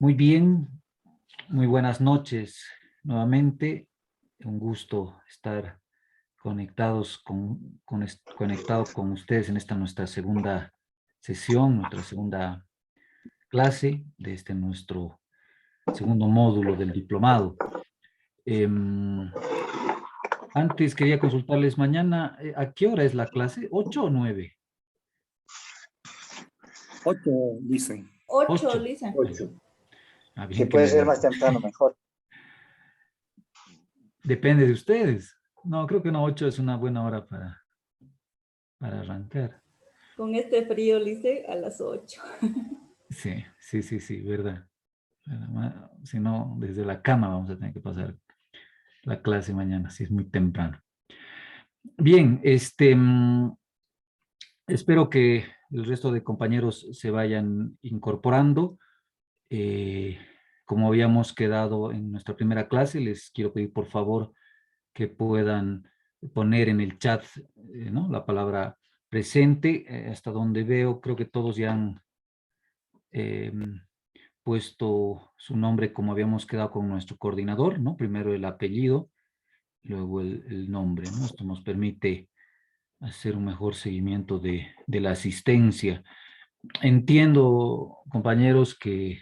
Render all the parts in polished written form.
Muy bien, muy buenas noches nuevamente. Un gusto estar conectado con ustedes en esta nuestra segunda sesión, nuestra segunda clase de este nuestro segundo módulo del diplomado. Em, Antes quería consultarles mañana, ¿a qué hora es la clase? ¿8 o 9? 8 dicen. 8, 8. Lisa. 8. Ah, Si bien que puede me ser digan. más temprano, mejor. Depende de ustedes. No, creo que una 8 es una buena hora para arrancar. Con este frío, Lice, a las 8. Sí, verdad. Si no, desde la cama vamos a tener que pasar la clase mañana, si es muy temprano. Bien, espero que el resto de compañeros se vayan incorporando. Como habíamos quedado en nuestra primera clase, les quiero pedir por favor que puedan poner en el chat, ¿no?, la palabra presente. Hasta donde veo, creo que todos ya han puesto su nombre como habíamos quedado con nuestro coordinador, ¿no? Primero el apellido, luego el nombre, ¿no? Esto nos permite hacer un mejor seguimiento de la asistencia. Entiendo, compañeros, que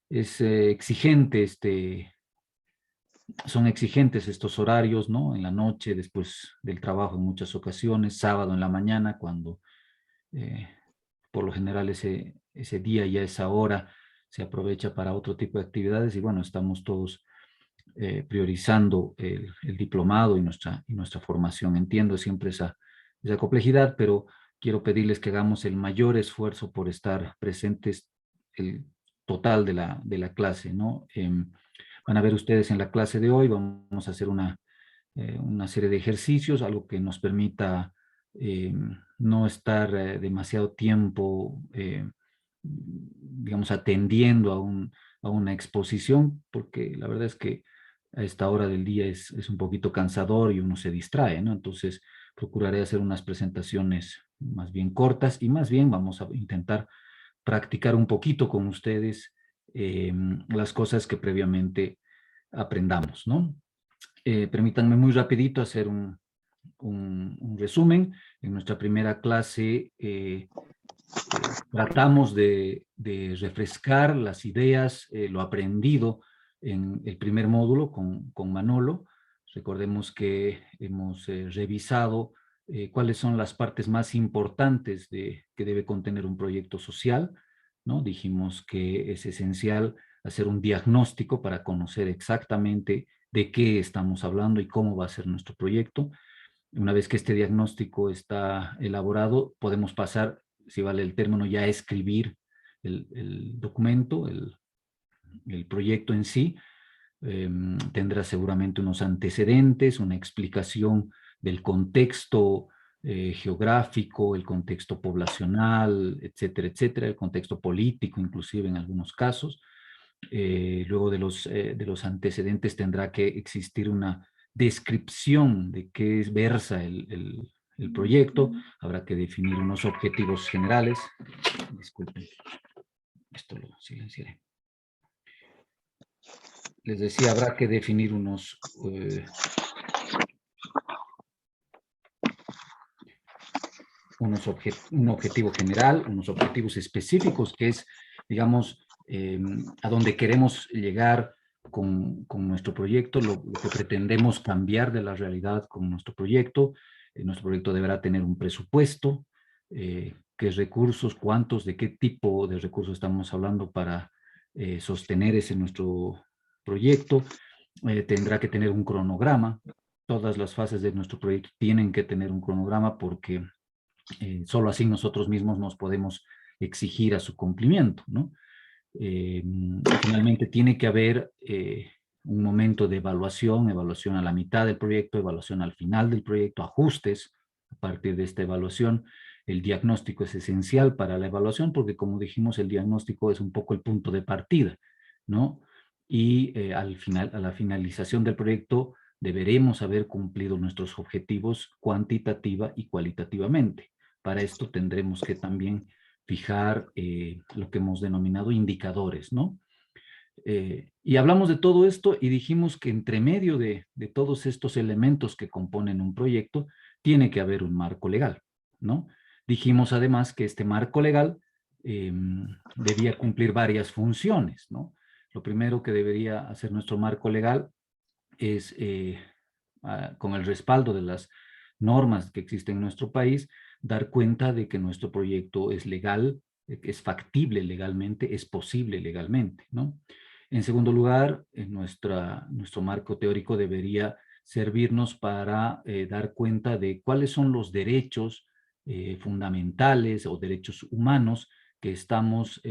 es exigente son exigentes estos horarios, ¿no? En la noche, después del trabajo en muchas ocasiones, sábado en la mañana, cuando eh, por lo general ese día y a esa hora se aprovecha para otro tipo de actividades y bueno, estamos todos priorizando el diplomado y nuestra formación. Entiendo siempre esa complejidad, pero quiero pedirles que hagamos el mayor esfuerzo por estar presentes el total de la clase, ¿no? Van a ver ustedes en la clase de hoy, vamos a hacer una serie de ejercicios, algo que nos permita no estar demasiado tiempo, digamos, atendiendo a una exposición, porque la verdad es que a esta hora del día es un poquito cansador y uno se distrae, ¿no? Entonces, procuraré hacer unas presentaciones más bien cortas y más bien vamos a intentar practicar un poquito con ustedes las cosas que previamente aprendamos, ¿no? Permítanme muy rapidito hacer un resumen. En nuestra primera clase tratamos de refrescar las ideas, lo aprendido en el primer módulo con Manolo. Recordemos que hemos revisado cuáles son las partes más importantes que debe contener un proyecto social, ¿no? Dijimos que es esencial hacer un diagnóstico para conocer exactamente de qué estamos hablando y cómo va a ser nuestro proyecto. Una vez que este diagnóstico está elaborado, podemos pasar, si vale el término, ya a escribir el documento, el proyecto en sí. Tendrá seguramente unos antecedentes, una explicación del contexto geográfico, el contexto poblacional, etcétera, el contexto político inclusive en algunos casos. Luego de los antecedentes tendrá que existir una descripción de qué versa el proyecto. Habrá que definir unos objetivos generales. Disculpen, esto lo silenciaré. Les decía, habrá que definir un objetivo general, unos objetivos específicos, que es, digamos, a donde queremos llegar con nuestro proyecto, lo que pretendemos cambiar de la realidad con nuestro proyecto. Nuestro proyecto deberá tener un presupuesto, qué recursos, cuántos, de qué tipo de recursos estamos hablando para sostener ese nuestro proyecto. Tendrá que tener un cronograma. Todas las fases de nuestro proyecto tienen que tener un cronograma porque solo así nosotros mismos nos podemos exigir a su cumplimiento, ¿no? Finalmente tiene que haber un momento de evaluación a la mitad del proyecto, evaluación al final del proyecto, ajustes a partir de esta evaluación. El diagnóstico es esencial para la evaluación porque, como dijimos, el diagnóstico es un poco el punto de partida, ¿no? Y a la finalización del proyecto deberemos haber cumplido nuestros objetivos cuantitativa y cualitativamente. Para esto tendremos que también fijar lo que hemos denominado indicadores, ¿no? Y hablamos de todo esto y dijimos que entre medio de todos estos elementos que componen un proyecto, tiene que haber un marco legal, ¿no? Dijimos además que este marco legal debía cumplir varias funciones, ¿no? Lo primero que debería hacer nuestro marco legal es, con el respaldo de las normas que existen en nuestro país, dar cuenta de que nuestro proyecto es legal, es factible legalmente, es posible legalmente, ¿no? En segundo lugar, nuestro marco teórico debería servirnos para dar cuenta de cuáles son los derechos fundamentales o derechos humanos que estamos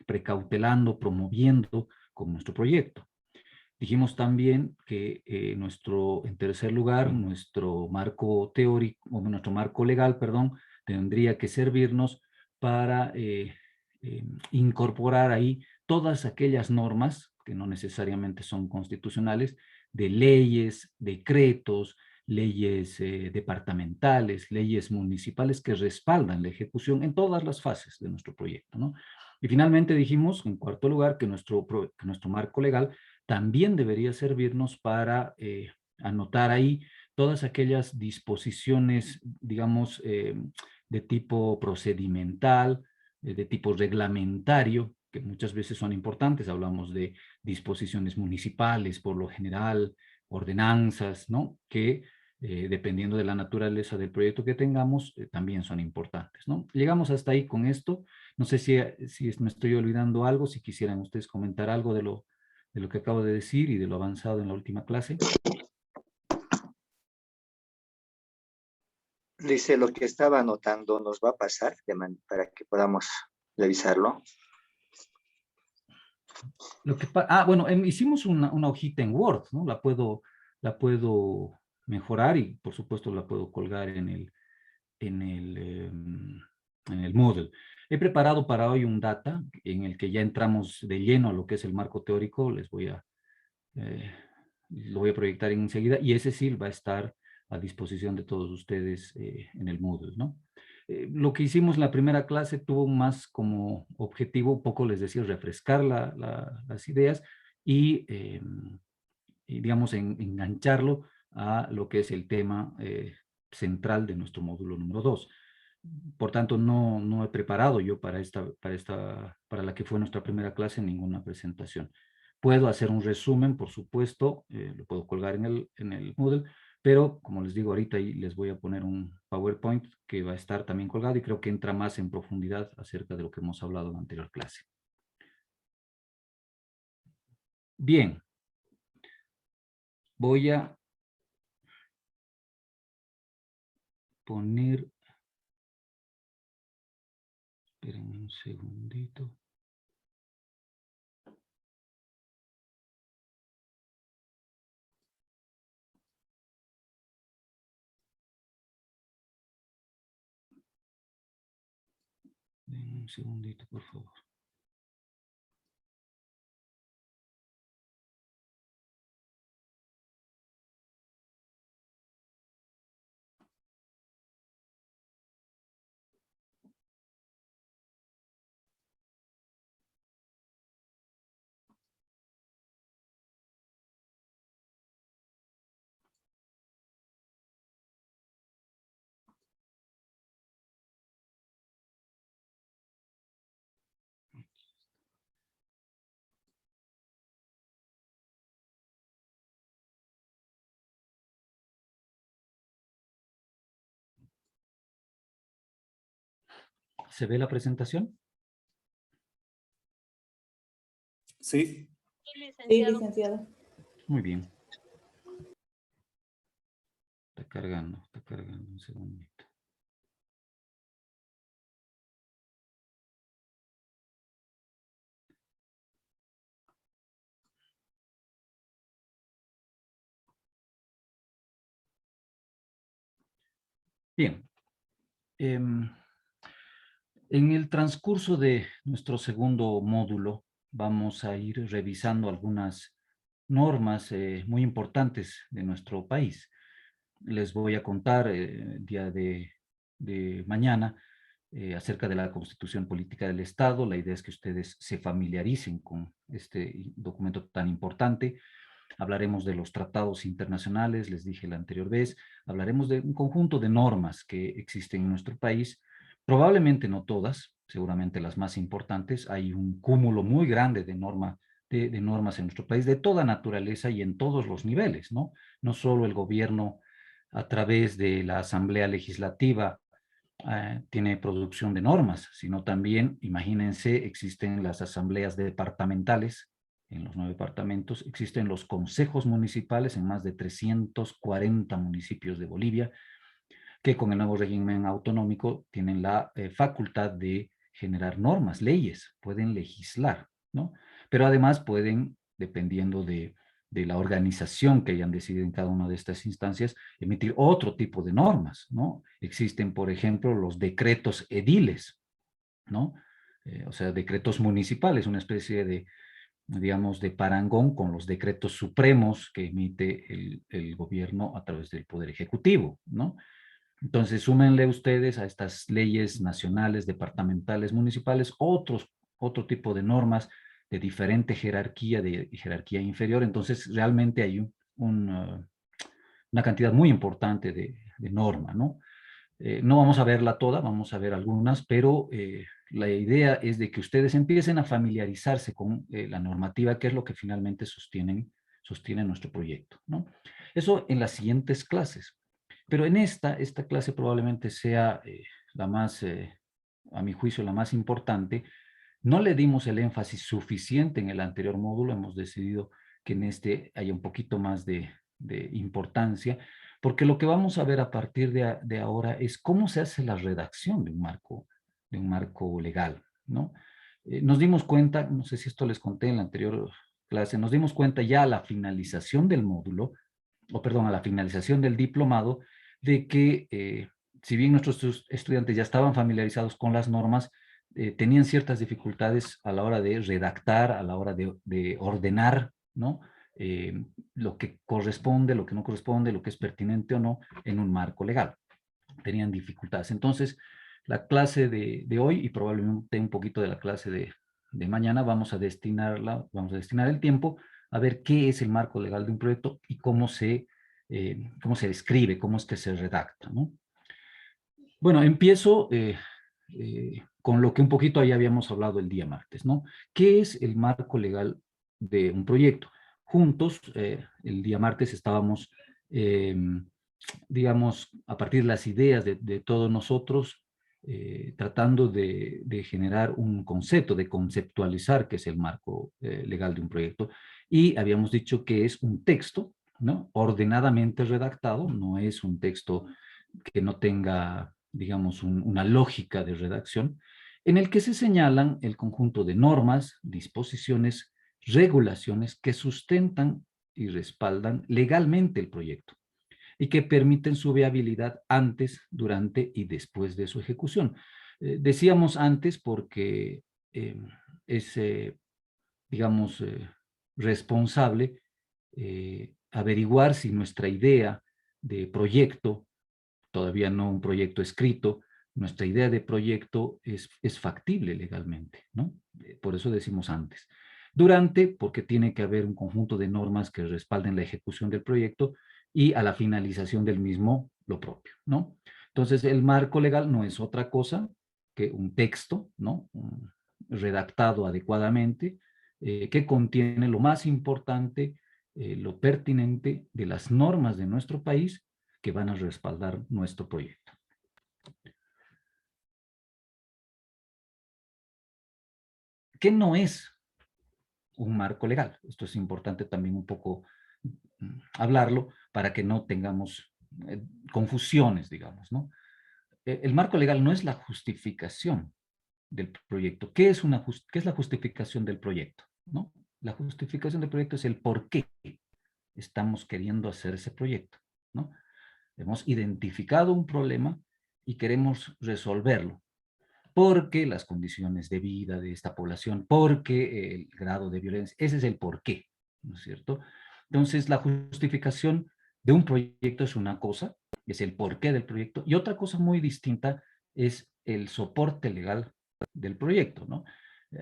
precautelando, promoviendo con nuestro proyecto. Dijimos también que en tercer lugar, nuestro marco teórico, o nuestro marco legal, perdón, tendría que servirnos para incorporar ahí todas aquellas normas, que no necesariamente son constitucionales, de leyes, decretos, leyes departamentales, leyes municipales que respaldan la ejecución en todas las fases de nuestro proyecto, ¿no? Y finalmente dijimos, en cuarto lugar, que nuestro marco legal también debería servirnos para anotar ahí todas aquellas disposiciones, digamos, de tipo procedimental, de tipo reglamentario, que muchas veces son importantes. Hablamos de disposiciones municipales, por lo general, ordenanzas, ¿no? Que dependiendo de la naturaleza del proyecto que tengamos, también son importantes, ¿no? Llegamos hasta ahí con esto. No sé si me estoy olvidando algo, si quisieran ustedes comentar algo de lo que acabo de decir y de lo avanzado en la última clase. Dice, lo que estaba anotando nos va a pasar para que podamos revisarlo. Bueno, hicimos una hojita en Word, ¿no? La puedo mejorar y por supuesto la puedo colgar en el Moodle. He preparado para hoy un data en el que ya entramos de lleno a lo que es el marco teórico. Lo voy a proyectar enseguida y ese sí va a estar a disposición de todos ustedes en el Moodle, ¿no? Lo que hicimos en la primera clase tuvo más como objetivo, un poco les decía, refrescar las ideas y, digamos, engancharlo a lo que es el tema central de nuestro módulo número 2. Por tanto, no he preparado yo para la que fue nuestra primera clase ninguna presentación. Puedo hacer un resumen, por supuesto, lo puedo colgar en el Moodle, pero como les digo ahorita, ahí les voy a poner un PowerPoint que va a estar también colgado y creo que entra más en profundidad acerca de lo que hemos hablado en la anterior clase. Bien, voy a poner, esperen un segundito. Un segundito, por favor. ¿Se ve la presentación? Sí. Sí, licenciado. Muy bien. Está cargando un segundito. Bien. En el transcurso de nuestro segundo módulo vamos a ir revisando algunas normas muy importantes de nuestro país. Les voy a contar el día de mañana acerca de la Constitución Política del Estado. La idea es que ustedes se familiaricen con este documento tan importante. Hablaremos de los tratados internacionales, les dije la anterior vez. Hablaremos de un conjunto de normas que existen en nuestro país. Probablemente no todas, seguramente las más importantes. Hay un cúmulo muy grande de normas en nuestro país, de toda naturaleza y en todos los niveles, ¿no? No solo el gobierno a través de la Asamblea Legislativa tiene producción de normas, sino también, imagínense, existen las asambleas departamentales en los 9 departamentos, existen los consejos municipales en más de 340 municipios de Bolivia, que con el nuevo régimen autonómico tienen la facultad de generar normas, leyes, pueden legislar, ¿no? Pero además pueden, dependiendo de la organización que hayan decidido en cada una de estas instancias, emitir otro tipo de normas, ¿no? Existen, por ejemplo, los decretos ediles, ¿no? O sea, decretos municipales, una especie de, digamos, de parangón con los decretos supremos que emite el gobierno a través del Poder Ejecutivo, ¿no? Entonces, súmenle ustedes a estas leyes nacionales, departamentales, municipales, otro tipo de normas de diferente jerarquía, de jerarquía inferior. Entonces, realmente hay una cantidad muy importante de norma, ¿no? No vamos a verla toda, vamos a ver algunas, pero la idea es de que ustedes empiecen a familiarizarse con la normativa, que es lo que finalmente sostiene nuestro proyecto, ¿no? Eso en las siguientes clases. Pero en esta clase probablemente sea la más, a mi juicio, la más importante. No le dimos el énfasis suficiente en el anterior módulo, hemos decidido que en este haya un poquito más de importancia, porque lo que vamos a ver a partir de ahora es cómo se hace la redacción de un marco legal, ¿no? Nos dimos cuenta, no sé si esto les conté en la anterior clase, nos dimos cuenta ya a la finalización del módulo, o perdón, a la finalización del diplomado, de que si bien nuestros estudiantes ya estaban familiarizados con las normas, tenían ciertas dificultades a la hora de redactar, a la hora de ordenar, ¿no? Lo que corresponde, lo que no corresponde, lo que es pertinente o no en un marco legal. Tenían dificultades. Entonces, la clase de hoy y probablemente un poquito de la clase de mañana vamos a destinar el tiempo a ver qué es el marco legal de un proyecto y cómo se describe, cómo es que se redacta, ¿no? Bueno, empiezo con lo que un poquito ahí habíamos hablado el día martes, ¿no? ¿Qué es el marco legal de un proyecto? Juntos, el día martes estábamos, digamos, a partir de las ideas de todos nosotros, tratando de generar un concepto, de conceptualizar qué es el marco legal de un proyecto. Y habíamos dicho que es un texto, ¿no? Ordenadamente redactado, no es un texto que no tenga, digamos, una lógica de redacción, en el que se señalan el conjunto de normas, disposiciones, regulaciones que sustentan y respaldan legalmente el proyecto y que permiten su viabilidad antes, durante y después de su ejecución. Decíamos antes porque es, digamos, responsable averiguar si nuestra idea de proyecto, todavía no un proyecto escrito, nuestra idea de proyecto es factible legalmente, ¿no? Por eso decimos antes. Durante, porque tiene que haber un conjunto de normas que respalden la ejecución del proyecto y a la finalización del mismo lo propio, ¿no? Entonces, el marco legal no es otra cosa que un texto, ¿no? Redactado adecuadamente, que contiene lo más importante, lo pertinente de las normas de nuestro país que van a respaldar nuestro proyecto. ¿Qué no es un marco legal? Esto es importante también un poco hablarlo para que no tengamos confusiones, digamos, ¿no? El marco legal no es la justificación del proyecto. ¿Qué es la justificación del proyecto? ¿No? La justificación del proyecto es el por qué estamos queriendo hacer ese proyecto, ¿no? Hemos identificado un problema y queremos resolverlo, porque las condiciones de vida de esta población, porque el grado de violencia, ese es el por qué, ¿no es cierto? Entonces, la justificación de un proyecto es una cosa, es el porqué del proyecto, y otra cosa muy distinta es el soporte legal del proyecto, ¿no?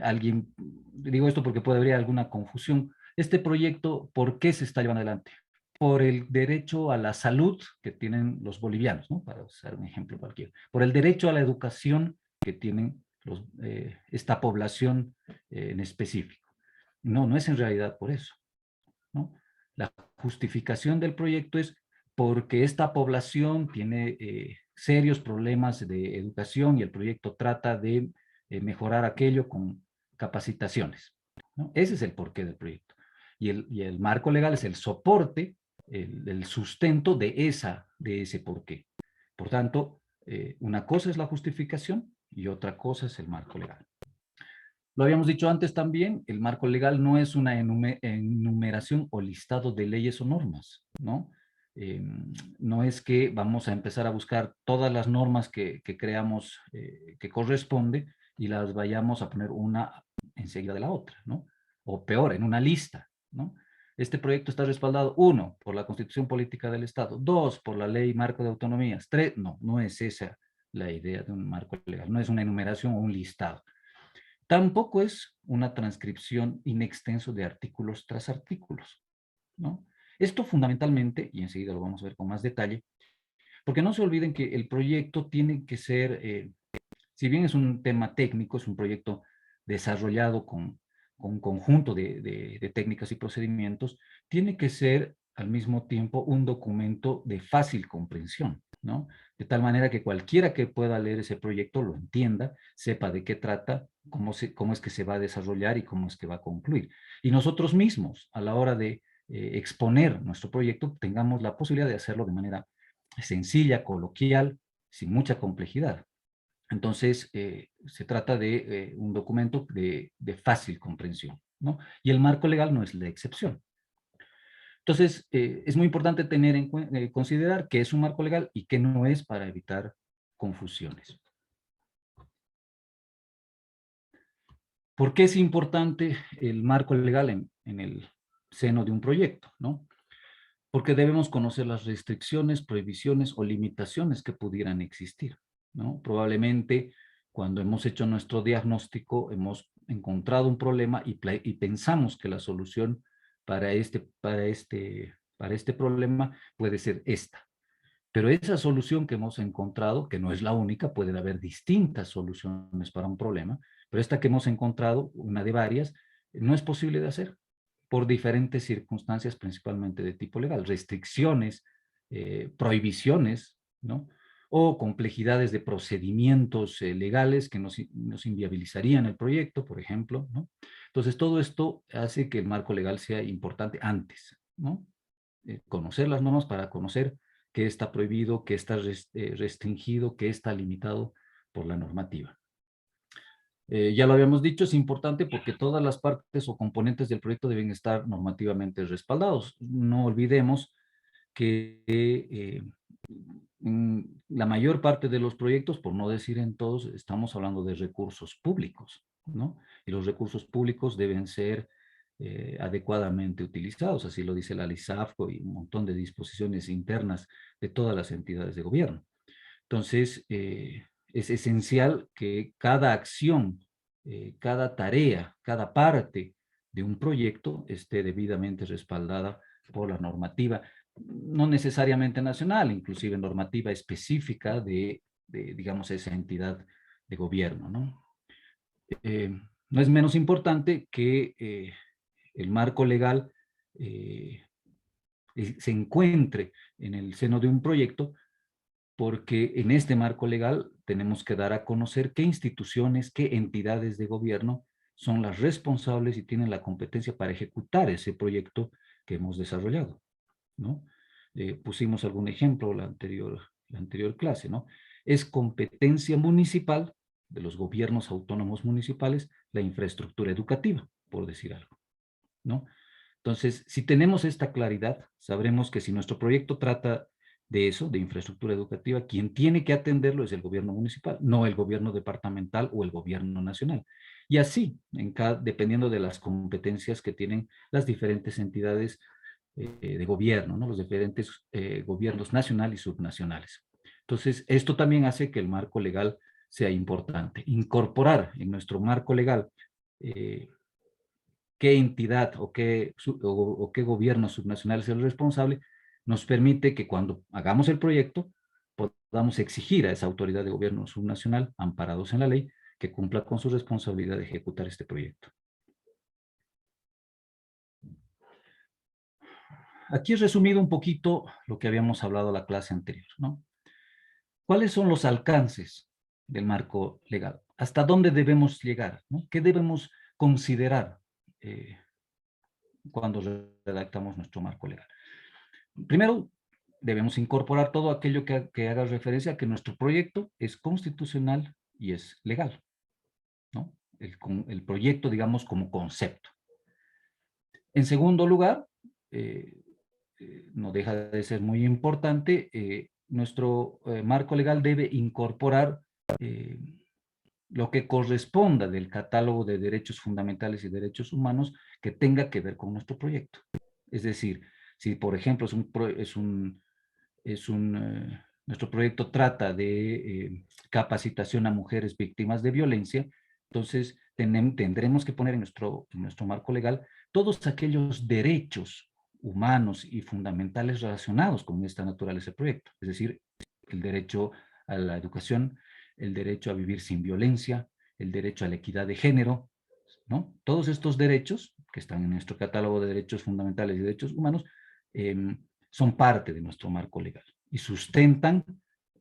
Alguien, digo esto porque puede haber alguna confusión. Este proyecto, ¿por qué se está llevando adelante? Por el derecho a la salud que tienen los bolivianos, ¿no? Para usar un ejemplo cualquiera. Por el derecho a la educación que tienen esta población en específico. No, no es en realidad por eso, ¿no? La justificación del proyecto es porque esta población tiene serios problemas de educación y el proyecto trata de mejorar aquello con capacitaciones, ¿no? Ese es el porqué del proyecto. Y el marco legal es el soporte, el sustento de ese porqué. Por tanto, una cosa es la justificación y otra cosa es el marco legal. Lo habíamos dicho antes también, el marco legal no es una enumeración o listado de leyes o normas, ¿no? No es que vamos a empezar a buscar todas las normas que creamos que corresponde y las vayamos a poner una enseguida de la otra, ¿no? O peor, en una lista, ¿no? Este proyecto está respaldado, 1, por la Constitución Política del Estado, 2, por la Ley Marco de Autonomías, 3, no, no es esa la idea de un marco legal, no es una enumeración o un listado. Tampoco es una transcripción in extenso de artículos tras artículos, ¿no? Esto fundamentalmente, y enseguida lo vamos a ver con más detalle, porque no se olviden que el proyecto tiene que ser, si bien es un tema técnico, es un proyecto desarrollado con un conjunto de técnicas y procedimientos, tiene que ser al mismo tiempo un documento de fácil comprensión, ¿no? De tal manera que cualquiera que pueda leer ese proyecto lo entienda, sepa de qué trata, cómo es que se va a desarrollar y cómo es que va a concluir. Y nosotros mismos, a la hora de exponer nuestro proyecto, tengamos la posibilidad de hacerlo de manera sencilla, coloquial, sin mucha complejidad. Entonces, se trata de un documento de fácil comprensión, ¿no? Y el marco legal no es la excepción. Entonces, es muy importante tener considerar qué es un marco legal y qué no es para evitar confusiones. ¿Por qué es importante el marco legal en el seno de un proyecto, ¿no? Porque debemos conocer las restricciones, prohibiciones o limitaciones que pudieran existir, ¿no? Probablemente cuando hemos hecho nuestro diagnóstico hemos encontrado un problema y pensamos que la solución para este problema puede ser esta. Pero esa solución que hemos encontrado, que no es la única, pueden haber distintas soluciones para un problema, pero esta que hemos encontrado, una de varias, no es posible de hacer por diferentes circunstancias, principalmente de tipo legal, restricciones, prohibiciones, ¿no? O complejidades de procedimientos legales que nos inviabilizarían el proyecto, por ejemplo, ¿no? Entonces, todo esto hace que el marco legal sea importante antes, ¿no? Conocer las normas para conocer qué está prohibido, qué está restringido, qué está limitado por la normativa. Ya lo habíamos dicho, es importante porque todas las partes o componentes del proyecto deben estar normativamente respaldados. No olvidemos que en la mayor parte de los proyectos, por no decir en todos, estamos hablando de recursos públicos, ¿no? Y los recursos públicos deben ser adecuadamente utilizados, así lo dice la LISAFCO y un montón de disposiciones internas de todas las entidades de gobierno. Entonces, es esencial que cada acción, cada tarea, cada parte de un proyecto esté debidamente respaldada por la normativa, no necesariamente nacional, inclusive normativa específica digamos, esa entidad de gobierno, ¿no? No es menos importante que el marco legal se encuentre en el seno de un proyecto, porque en este marco legal tenemos que dar a conocer qué instituciones, qué entidades de gobierno son las responsables y tienen la competencia para ejecutar ese proyecto que hemos desarrollado, ¿no? Pusimos algún ejemplo la anterior clase, ¿no? Es competencia municipal de los gobiernos autónomos municipales la infraestructura educativa, por decir algo, ¿no? Entonces, si tenemos esta claridad, sabremos que si nuestro proyecto trata de eso, de infraestructura educativa, quien tiene que atenderlo es el gobierno municipal, no el gobierno departamental o el gobierno nacional. Y así, dependiendo de las competencias que tienen las diferentes entidades de gobierno, ¿no? Los diferentes gobiernos nacionales y subnacionales. Entonces, esto también hace que el marco legal sea importante. Incorporar en nuestro marco legal qué entidad o qué gobierno subnacional es el responsable, nos permite que cuando hagamos el proyecto podamos exigir a esa autoridad de gobierno subnacional, amparados en la ley, que cumpla con su responsabilidad de ejecutar este proyecto. Aquí he resumido un poquito lo que habíamos hablado en la clase anterior, ¿no? ¿Cuáles son los alcances del marco legal? ¿Hasta dónde debemos llegar, ¿no? ¿Qué debemos considerar cuando redactamos nuestro marco legal? Primero, debemos incorporar todo aquello que haga referencia a que nuestro proyecto es constitucional y es legal, ¿no? El proyecto, digamos, como concepto. En segundo lugar, no deja de ser muy importante, nuestro marco legal debe incorporar lo que corresponda del catálogo de derechos fundamentales y derechos humanos que tenga que ver con nuestro proyecto. Es decir, si por ejemplo nuestro proyecto trata de capacitación a mujeres víctimas de violencia, entonces tendremos que poner en nuestro marco legal todos aquellos derechos humanos y fundamentales relacionados con esta naturaleza del proyecto. Es decir, el derecho a la educación, el derecho a vivir sin violencia, el derecho a la equidad de género, ¿no? Todos estos derechos que están en nuestro catálogo de derechos fundamentales y derechos humanos son parte de nuestro marco legal y sustentan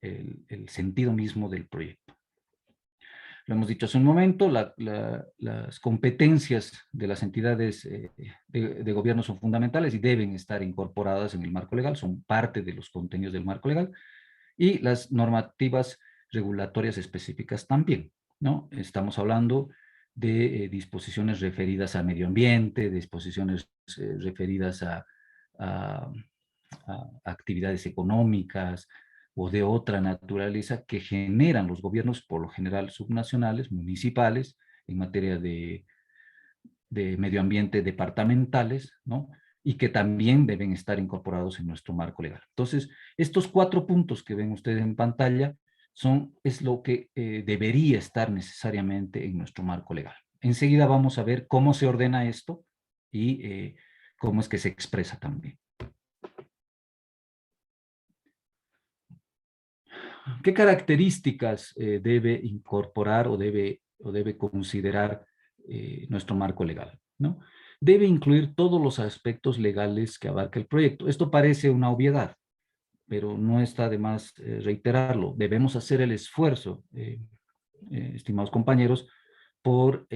el sentido mismo del proyecto. Lo hemos dicho hace un momento, las competencias de las entidades de gobierno son fundamentales y deben estar incorporadas en el marco legal, son parte de los contenidos del marco legal, y las normativas regulatorias específicas también, ¿no? Estamos hablando de disposiciones referidas a medio ambiente, disposiciones referidas a actividades económicas o de otra naturaleza que generan los gobiernos, por lo general subnacionales, municipales, en materia de medio ambiente departamentales, ¿no? Y que también deben estar incorporados en nuestro marco legal. Entonces, estos 4 puntos que ven ustedes en pantalla es lo que debería estar necesariamente en nuestro marco legal. Enseguida vamos a ver cómo se ordena esto y cómo es que se expresa también. ¿Qué características debe incorporar o debe considerar nuestro marco legal, ¿no? Debe incluir todos los aspectos legales que abarca el proyecto. Esto parece una obviedad, pero no está de más reiterarlo. Debemos hacer el esfuerzo, estimados compañeros, por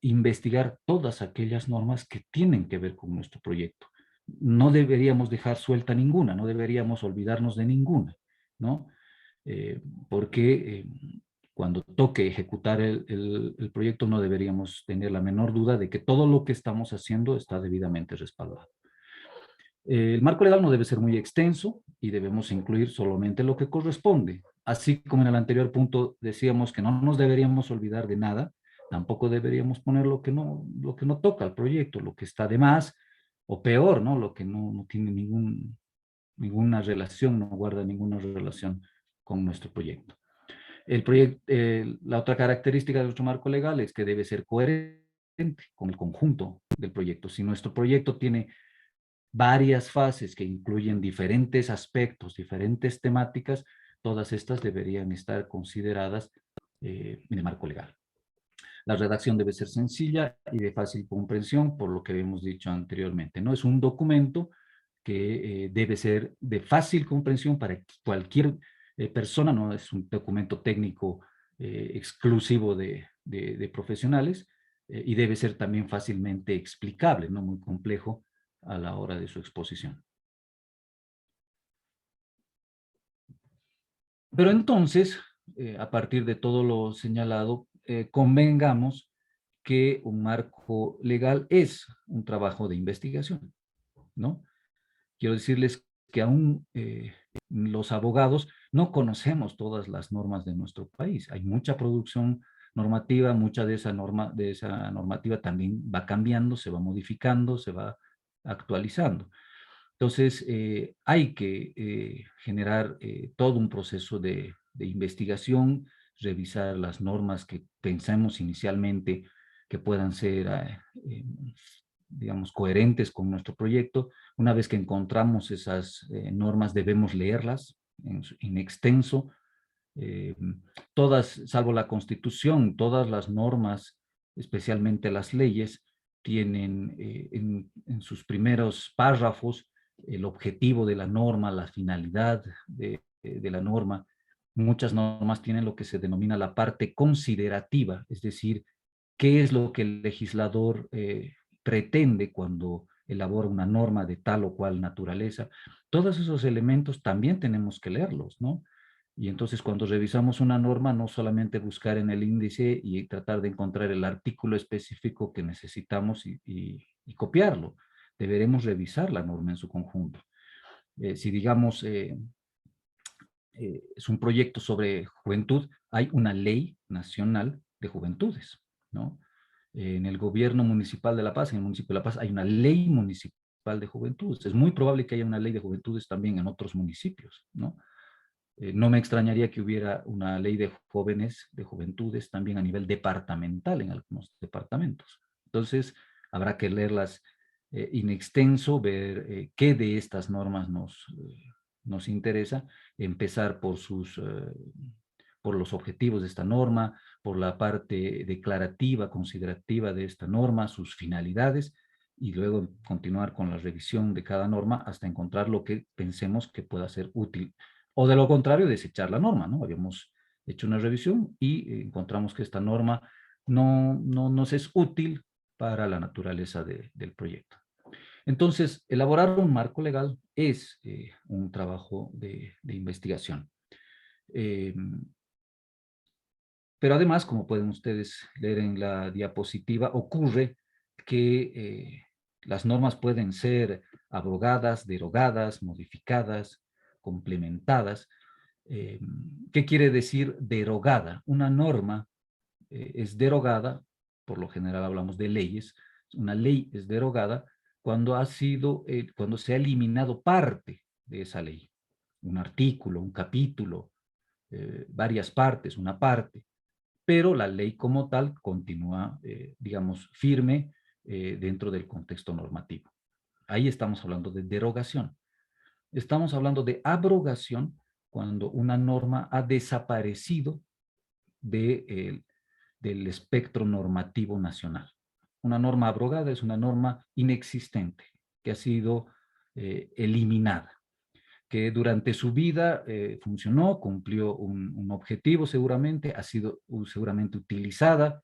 investigar todas aquellas normas que tienen que ver con nuestro proyecto. No deberíamos dejar suelta ninguna, no deberíamos olvidarnos de ninguna, ¿no? Porque cuando toque ejecutar el proyecto no deberíamos tener la menor duda de que todo lo que estamos haciendo está debidamente respaldado. El marco legal no debe ser muy extenso y debemos incluir solamente lo que corresponde. Así como en el anterior punto decíamos que no nos deberíamos olvidar de nada, tampoco deberíamos poner lo que no toca al proyecto, lo que está de más, o peor, ¿no? Lo que no tiene ninguna relación, no guarda ninguna relación con nuestro proyecto. La otra característica de nuestro marco legal es que debe ser coherente con el conjunto del proyecto. Si nuestro proyecto tiene varias fases que incluyen diferentes aspectos, diferentes temáticas, todas estas deberían estar consideradas en el marco legal. La redacción debe ser sencilla y de fácil comprensión, por lo que hemos dicho anteriormente. No es un documento que debe ser de fácil comprensión para cualquier persona, no es un documento técnico exclusivo de profesionales y debe ser también fácilmente explicable, no muy complejo a la hora de su exposición. Pero entonces, a partir de todo lo señalado, convengamos que un marco legal es un trabajo de investigación, ¿no? Quiero decirles que aún los abogados no conocemos todas las normas de nuestro país. Hay mucha producción normativa, mucha de esa normativa también va cambiando, se va modificando, se va actualizando. Entonces, hay que generar todo un proceso de investigación, revisar las normas que pensamos inicialmente que puedan ser, digamos, coherentes con nuestro proyecto. Una vez que encontramos esas normas, debemos leerlas en extenso. Eh, Todas, salvo la Constitución, todas las normas, especialmente las leyes, tienen en sus primeros párrafos el objetivo de la norma, la finalidad de la norma. Muchas normas tienen lo que se denomina la parte considerativa, es decir, qué es lo que el legislador pretende cuando elabora una norma de tal o cual naturaleza. Todos esos elementos también tenemos que leerlos, ¿no? Y entonces cuando revisamos una norma, no solamente buscar en el índice y tratar de encontrar el artículo específico que necesitamos y copiarlo. Deberemos revisar la norma en su conjunto. Si digamos, es un proyecto sobre juventud, hay una ley nacional de juventudes, ¿no? En el gobierno municipal de La Paz, en el municipio de La Paz, hay una ley municipal de juventudes. Es muy probable que haya una ley de juventudes también en otros municipios, ¿no? No me extrañaría que hubiera una ley de jóvenes, de juventudes, también a nivel departamental en algunos departamentos. Entonces, habrá que leerlas in extenso, ver qué de estas normas nos interesa, empezar por los objetivos de esta norma, por la parte declarativa, considerativa de esta norma, sus finalidades, y luego continuar con la revisión de cada norma hasta encontrar lo que pensemos que pueda ser útil. O de lo contrario, desechar la norma, ¿no? Habíamos hecho una revisión y encontramos que esta norma no nos es útil para la naturaleza del proyecto. Entonces, elaborar un marco legal es un trabajo de investigación. Pero además, como pueden ustedes leer en la diapositiva, ocurre que las normas pueden ser abrogadas, derogadas, modificadas, complementadas. ¿Qué quiere decir derogada? Una norma es derogada, por lo general hablamos de leyes, una ley es derogada cuando cuando se ha eliminado parte de esa ley, un artículo, un capítulo, varias partes, una parte, pero la ley como tal continúa, digamos, firme dentro del contexto normativo. Ahí estamos hablando de derogación. Estamos hablando de abrogación cuando una norma ha desaparecido del espectro normativo nacional. Una norma abrogada es una norma inexistente que ha sido eliminada, que durante su vida funcionó, cumplió un objetivo seguramente, ha sido seguramente utilizada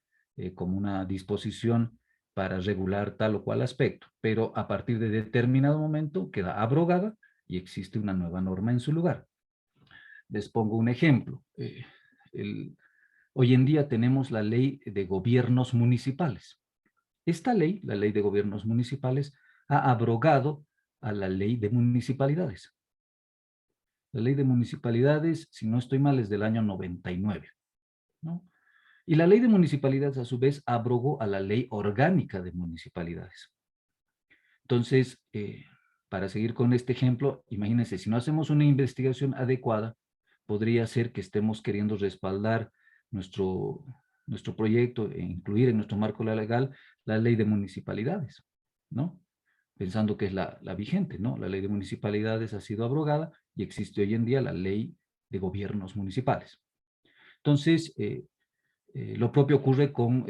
como una disposición para regular tal o cual aspecto, pero a partir de determinado momento queda abrogada y existe una nueva norma en su lugar. Les pongo un ejemplo. Hoy en día tenemos la ley de gobiernos municipales. Esta ley, la ley de gobiernos municipales, ha abrogado a la ley de municipalidades. La ley de municipalidades, si no estoy mal, es del año 99, ¿no? Y la ley de municipalidades, a su vez, abrogó a la ley orgánica de municipalidades. Entonces, para seguir con este ejemplo, imagínense, si no hacemos una investigación adecuada, podría ser que estemos queriendo respaldar nuestro proyecto e incluir en nuestro marco legal la ley de municipalidades, ¿no? Pensando que es la vigente, ¿no? La ley de municipalidades ha sido abrogada y existe hoy en día la ley de gobiernos municipales. Entonces, lo propio ocurre con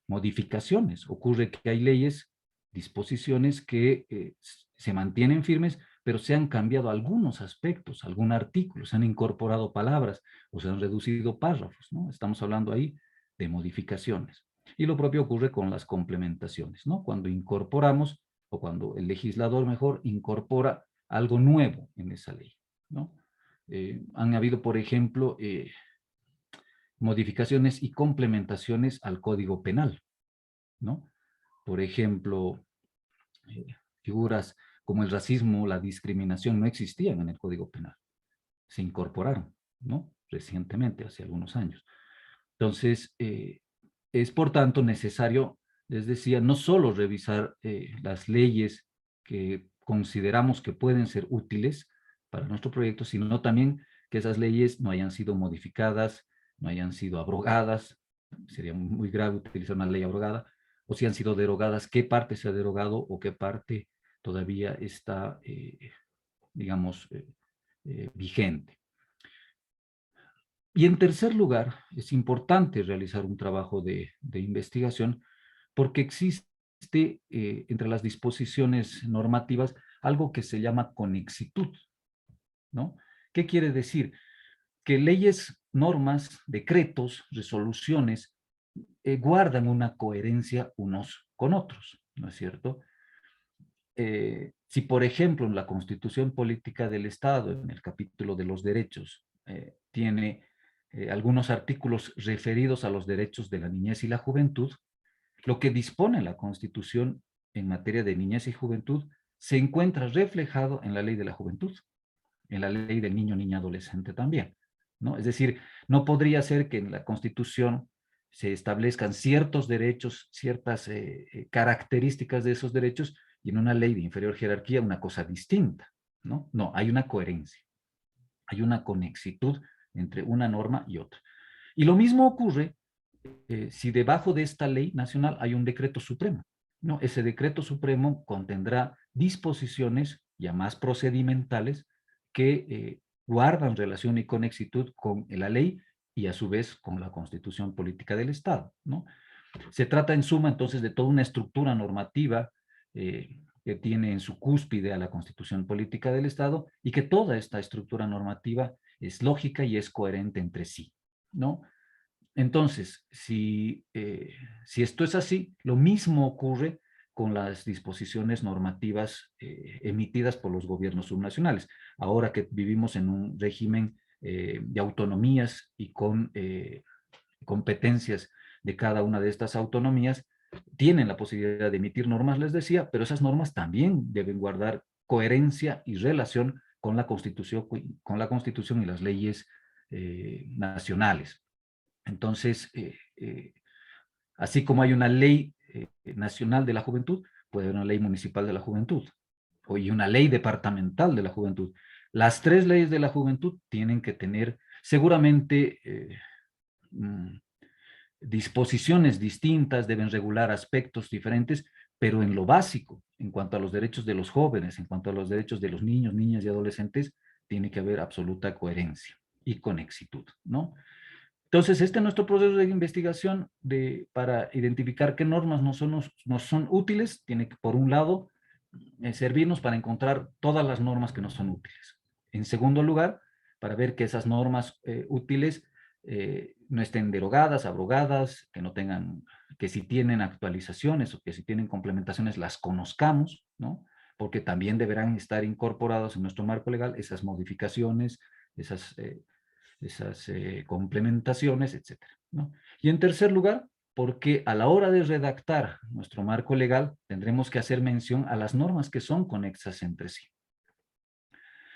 modificaciones. Ocurre que hay leyes, disposiciones que se mantienen firmes, pero se han cambiado algunos aspectos, algún artículo, se han incorporado palabras o se han reducido párrafos, ¿no? Estamos hablando ahí de modificaciones. Y lo propio ocurre con las complementaciones, ¿no? Cuando incorporamos, o cuando el legislador mejor incorpora algo nuevo en esa ley, ¿no? Han habido, por ejemplo, modificaciones y complementaciones al Código Penal, ¿no? Por ejemplo, figuras como el racismo, la discriminación no existían en el Código Penal. Se incorporaron, ¿no? Recientemente, hace algunos años. Entonces, es por tanto necesario, les decía, no solo revisar las leyes que consideramos que pueden ser útiles para nuestro proyecto, sino también que esas leyes no hayan sido modificadas, no hayan sido abrogadas, sería muy grave utilizar una ley abrogada, o si han sido derogadas, qué parte se ha derogado o qué parte todavía está, digamos, vigente. Y en tercer lugar, es importante realizar un trabajo de investigación porque existe entre las disposiciones normativas algo que se llama conexitud, ¿no? ¿Qué quiere decir? Que leyes, normas, decretos, resoluciones guardan una coherencia unos con otros, ¿no es cierto? Si, por ejemplo, en la Constitución Política del Estado, en el capítulo de los derechos, tiene algunos artículos referidos a los derechos de la niñez y la juventud, lo que dispone la Constitución en materia de niñez y juventud se encuentra reflejado en la Ley de la Juventud, en la Ley del Niño, Niña, Adolescente también, ¿no? Es decir, no podría ser que en la Constitución se establezcan ciertos derechos, ciertas características de esos derechos, y en una ley de inferior jerarquía una cosa distinta, ¿no? No, hay una coherencia, hay una conexitud entre una norma y otra. Y lo mismo ocurre si debajo de esta ley nacional hay un decreto supremo, ¿no? Ese decreto supremo contendrá disposiciones ya más procedimentales que guardan relación y conexitud con la ley y a su vez con la Constitución Política del Estado, ¿no? Se trata en suma entonces de toda una estructura normativa que tiene en su cúspide a la Constitución Política del Estado y que toda esta estructura normativa es lógica y es coherente entre sí, ¿no? Entonces, si esto es así, lo mismo ocurre con las disposiciones normativas emitidas por los gobiernos subnacionales. Ahora que vivimos en un régimen de autonomías y con competencias de cada una de estas autonomías, tienen la posibilidad de emitir normas, les decía, pero esas normas también deben guardar coherencia y relación con la Constitución y las leyes nacionales. Entonces, así como hay una ley nacional de la juventud, puede haber una ley municipal de la juventud y una ley departamental de la juventud. Las tres leyes de la juventud tienen que tener seguramente disposiciones distintas, deben regular aspectos diferentes, pero en lo básico, en cuanto a los derechos de los jóvenes, en cuanto a los derechos de los niños, niñas y adolescentes, tiene que haber absoluta coherencia y conexitud, ¿no? Entonces, este es nuestro proceso de investigación para identificar qué normas nos son útiles. Tiene que, por un lado, servirnos para encontrar todas las normas que nos son útiles. En segundo lugar, para ver que esas normas útiles no estén derogadas, abrogadas, que no tengan, que si tienen actualizaciones o que si tienen complementaciones las conozcamos, ¿no? Porque también deberán estar incorporados en nuestro marco legal esas modificaciones, esas complementaciones, etcétera, ¿no? Y en tercer lugar, porque a la hora de redactar nuestro marco legal tendremos que hacer mención a las normas que son conexas entre sí.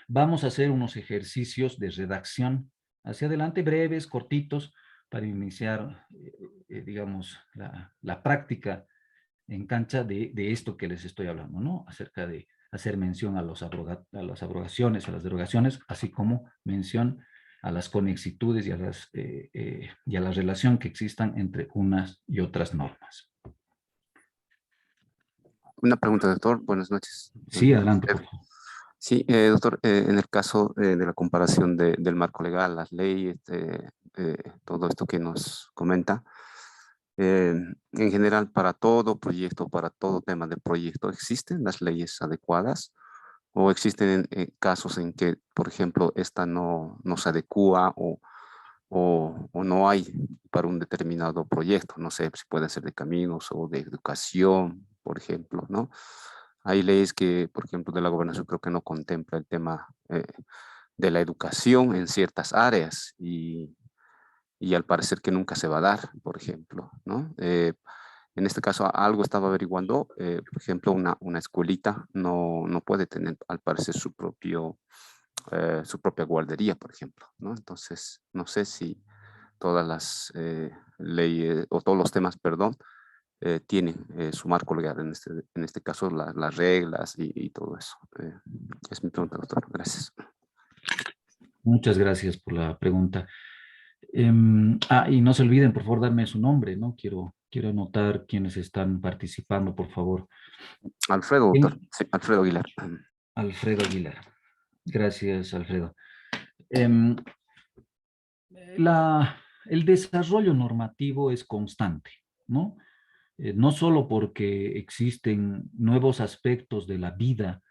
Vamos a hacer unos ejercicios de redacción hacia adelante, breves, cortitos, para iniciar, digamos, la práctica en cancha de esto que les estoy hablando, ¿no? Acerca de hacer mención a las abrogaciones, a las derogaciones, así como mención a las conexitudes y a la relación que existan entre unas y otras normas. Una pregunta, doctor. Buenas noches. Sí, adelante, por favor. Sí, doctor, en el caso de la comparación del marco legal, las leyes, todo esto que nos comenta, en general, para todo proyecto, para todo tema de proyecto, ¿existen las leyes adecuadas? ¿O existen casos en que, por ejemplo, esta no se adecua o no hay para un determinado proyecto? No sé si pueden ser de caminos o de educación, por ejemplo, ¿no? Hay leyes que, por ejemplo, de la gobernación creo que no contempla el tema de la educación en ciertas áreas y al parecer que nunca se va a dar, por ejemplo, ¿no? En este caso, algo estaba averiguando, por ejemplo, una escuelita no puede tener, al parecer, su propia guardería, por ejemplo, ¿no? Entonces, no sé si todas las leyes, o todos los temas, perdón, tienen su marco legal, en este caso las reglas y todo eso. Es mi pregunta, doctor. Gracias. Muchas gracias por la pregunta. Y no se olviden, por favor, darme su nombre, ¿no? Quiero anotar quienes están participando, por favor. Alfredo, doctor. Bien. Sí, Alfredo Aguilar. Alfredo Aguilar. Gracias, Alfredo. Em, el desarrollo normativo es constante, ¿no? No solo porque existen nuevos aspectos de la vida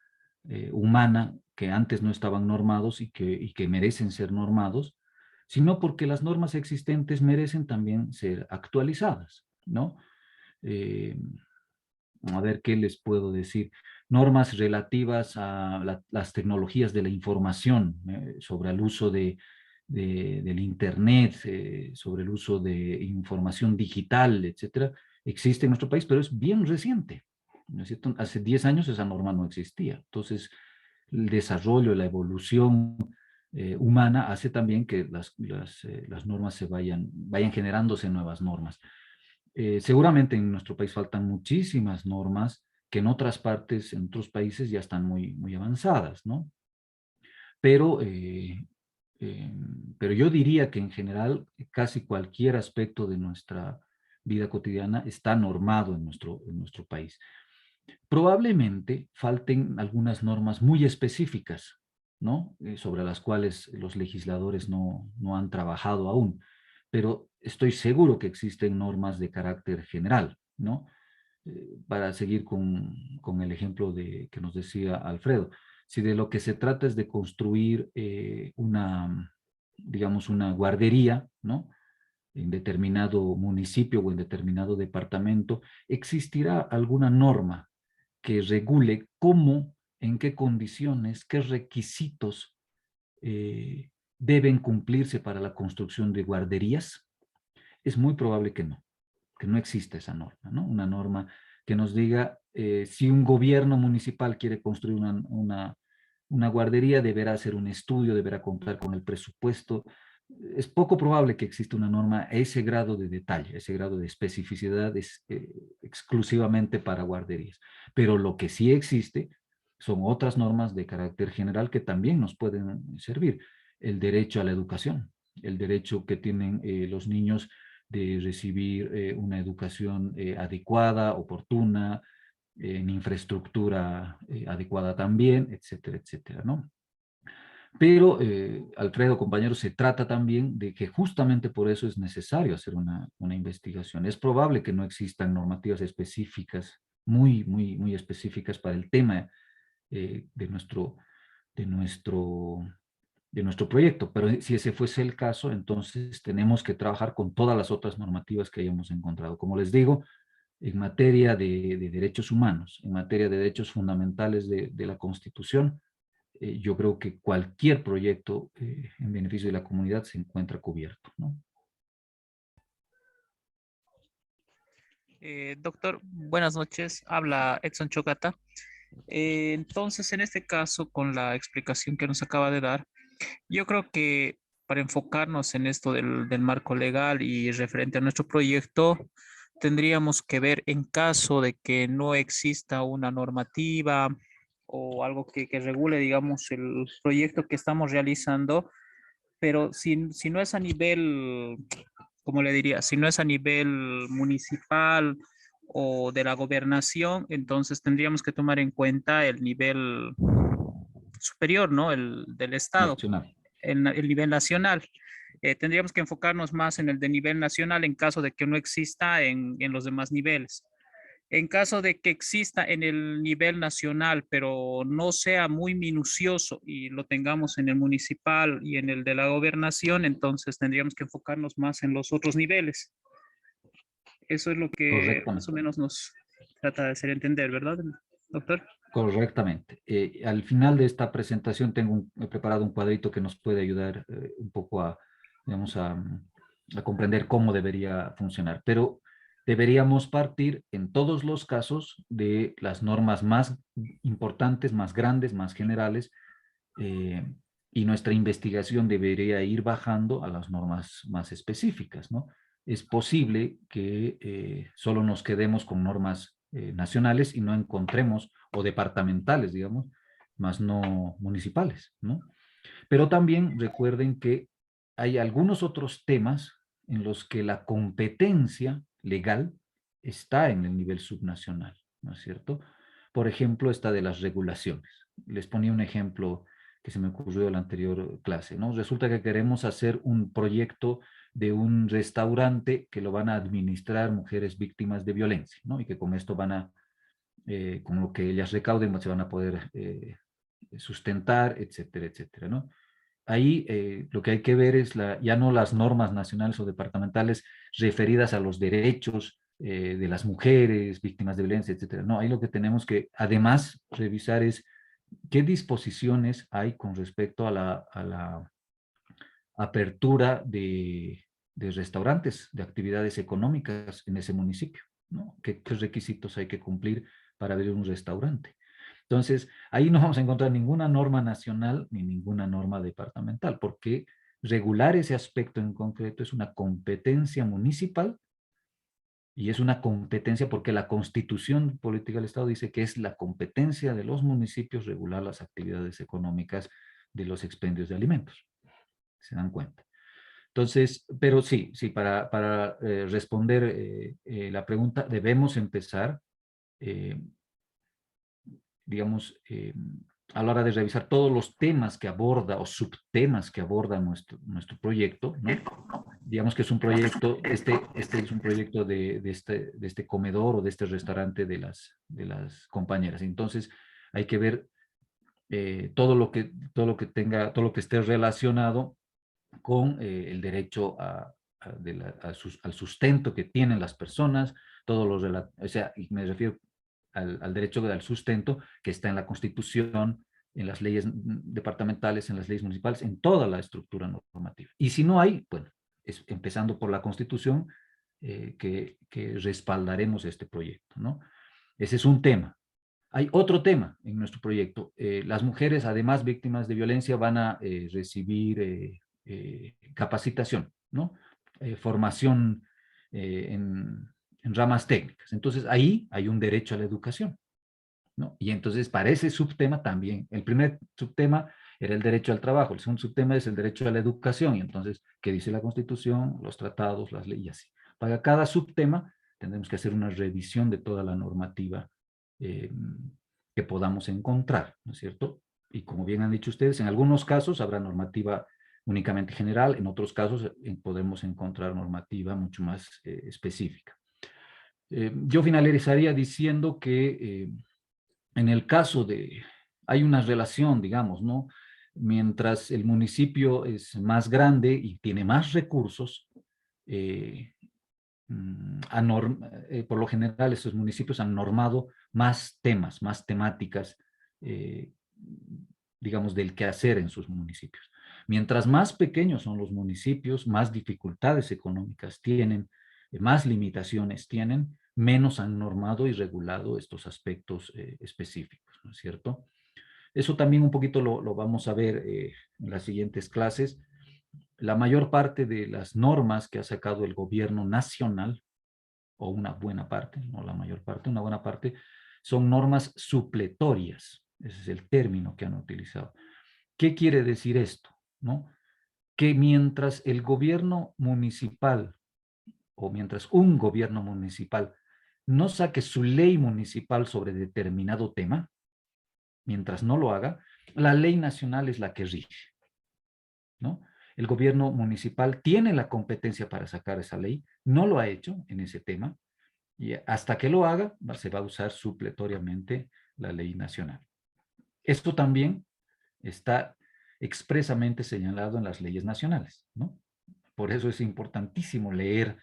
humana que antes no estaban normados y que merecen ser normados, sino porque las normas existentes merecen también ser actualizadas, ¿no? Eh, a ver qué les puedo decir. Normas relativas a las tecnologías de la información, sobre el uso del Internet, sobre el uso de información digital, etcétera, existe en nuestro país, pero es bien reciente, ¿no es cierto? Hace 10 años esa norma no existía. Entonces, el desarrollo, la evolución humana hace también que las normas vayan generándose nuevas normas. Seguramente en nuestro país faltan muchísimas normas que en otras partes, en otros países ya están muy, muy avanzadas, ¿no? Pero, pero yo diría que en general casi cualquier aspecto de nuestra vida cotidiana está normado en nuestro país. Probablemente falten algunas normas muy específicas, ¿no? Sobre las cuales los legisladores no han trabajado aún, pero estoy seguro que existen normas de carácter general, ¿no? Para seguir con el ejemplo que nos decía Alfredo, si de lo que se trata es de construir digamos, una guardería, ¿no? En determinado municipio o en determinado departamento, existirá alguna norma que regule cómo, en qué condiciones, qué requisitos deben cumplirse para la construcción de guarderías. Es muy probable que no exista esa norma, ¿no? Una norma que nos diga si un gobierno municipal quiere construir una guardería, deberá hacer un estudio, deberá contar con el presupuesto. Es poco probable que exista una norma a ese grado de detalle, ese grado de especificidad exclusivamente para guarderías. Pero lo que sí existe son otras normas de carácter general que también nos pueden servir. El derecho a la educación, el derecho que tienen los niños de recibir una educación adecuada, oportuna, en infraestructura adecuada también, etcétera, etcétera, ¿no? Pero, Alfredo, compañero, se trata también de que justamente por eso es necesario hacer una investigación. Es probable que no existan normativas específicas, muy específicas para el tema de de nuestro, de nuestro proyecto, pero si ese fuese el caso, entonces tenemos que trabajar con todas las otras normativas que hayamos encontrado. Como les digo, en materia de derechos humanos, en materia de derechos fundamentales de la Constitución, yo creo que cualquier proyecto en beneficio de la comunidad se encuentra cubierto, ¿no? Doctor, buenas noches. Habla Edson Chocata. Entonces, en este caso, con la explicación que nos acaba de dar, yo creo que para enfocarnos en esto del marco legal y referente a nuestro proyecto, tendríamos que ver en caso de que no exista una normativa o algo que regule, digamos, el proyecto que estamos realizando, pero si no es a nivel, ¿cómo le diría? Si no es a nivel municipal o de la gobernación, entonces tendríamos que tomar en cuenta el nivel superior, ¿no? El del Estado, Nacional. el nivel nacional. Tendríamos que enfocarnos más en el de nivel nacional en caso de que no exista en los demás niveles. En caso de que exista en el nivel nacional, pero no sea muy minucioso y lo tengamos en el municipal y en el de la gobernación, entonces tendríamos que enfocarnos más en los otros niveles. Eso es lo que más o Correctamente. menos nos trata de hacer entender, ¿verdad, doctor? Correctamente. Al final de esta presentación he preparado un cuadrito que nos puede ayudar un poco digamos, a comprender cómo debería funcionar. Pero deberíamos partir en todos los casos de las normas más importantes, más grandes, más generales, y nuestra investigación debería ir bajando a las normas más específicas, ¿no? es posible que solo nos quedemos con normas nacionales y no encontremos, o departamentales, digamos, más no municipales, ¿no? Pero también recuerden que hay algunos otros temas en los que la competencia legal está en el nivel subnacional, ¿no es cierto? Por ejemplo, esta de las regulaciones. Les ponía un ejemplo que se me ocurrió en la anterior clase, ¿no? Resulta que queremos hacer un proyecto de un restaurante que lo van a administrar mujeres víctimas de violencia, ¿no? Y que con esto van a, con lo que ellas recauden, se van a poder sustentar, etcétera, etcétera, ¿no? Ahí lo que hay que ver es ya no las normas nacionales o departamentales referidas a los derechos de las mujeres, víctimas de violencia, etcétera. No, ahí lo que tenemos que además revisar es qué disposiciones hay con respecto a la apertura de restaurantes, de actividades económicas en ese municipio, ¿no? ¿Qué requisitos hay que cumplir para abrir un restaurante? Entonces, ahí no vamos a encontrar ninguna norma nacional ni ninguna norma departamental, porque regular ese aspecto en concreto es una competencia municipal y es una competencia porque la Constitución Política del Estado dice que es la competencia de los municipios regular las actividades económicas de los expendios de alimentos. ¿Se dan cuenta? Entonces, pero sí, para responder la pregunta, debemos empezar digamos, a la hora de revisar todos los temas que aborda o subtemas que aborda nuestro proyecto, ¿no? Digamos que es un proyecto, este es un proyecto de este comedor o de este restaurante de las compañeras. Entonces, hay que ver todo lo que esté relacionado con el derecho al sustento que tienen las personas, o sea, y me refiero al derecho al sustento que está en la Constitución, en las leyes departamentales, en las leyes municipales, en toda la estructura normativa. Y si no hay, bueno, empezando por la Constitución, que respaldaremos este proyecto, ¿no? Ese es un tema. Hay otro tema en nuestro proyecto. Las mujeres, además víctimas de violencia, van a recibir capacitación, ¿no? Formación en ramas técnicas. Entonces, ahí hay un derecho a la educación, ¿no? Y entonces, para ese subtema también, el primer subtema era el derecho al trabajo, el segundo subtema es el derecho a la educación, y entonces, ¿qué dice la Constitución, los tratados, las leyes? Así. Para cada subtema, tendremos que hacer una revisión de toda la normativa que podamos encontrar, ¿no es cierto? Y como bien han dicho ustedes, en algunos casos habrá normativa únicamente general, en otros casos podemos encontrar normativa mucho más específica. Yo finalizaría diciendo que en el caso hay una relación, digamos, ¿no? Mientras el municipio es más grande y tiene más recursos, por lo general estos municipios han normado más temas, más temáticas, digamos, del quehacer en sus municipios. Mientras más pequeños son los municipios, más dificultades económicas tienen, más limitaciones tienen, menos han normado y regulado estos aspectos específicos, ¿no es cierto? Eso también un poquito lo vamos a ver en las siguientes clases. La mayor parte de las normas que ha sacado el gobierno nacional, o una buena parte, no la mayor parte, una buena parte, son normas supletorias. Ese es el término que han utilizado. ¿Qué quiere decir esto? ¿No? Que mientras el gobierno municipal, o mientras un gobierno municipal no saque su ley municipal sobre determinado tema, mientras no lo haga, la ley nacional es la que rige, ¿no? El gobierno municipal tiene la competencia para sacar esa ley, no lo ha hecho en ese tema, y hasta que lo haga, se va a usar supletoriamente la ley nacional. Esto también está expresamente señalado en las leyes nacionales, ¿no? Por eso es importantísimo leer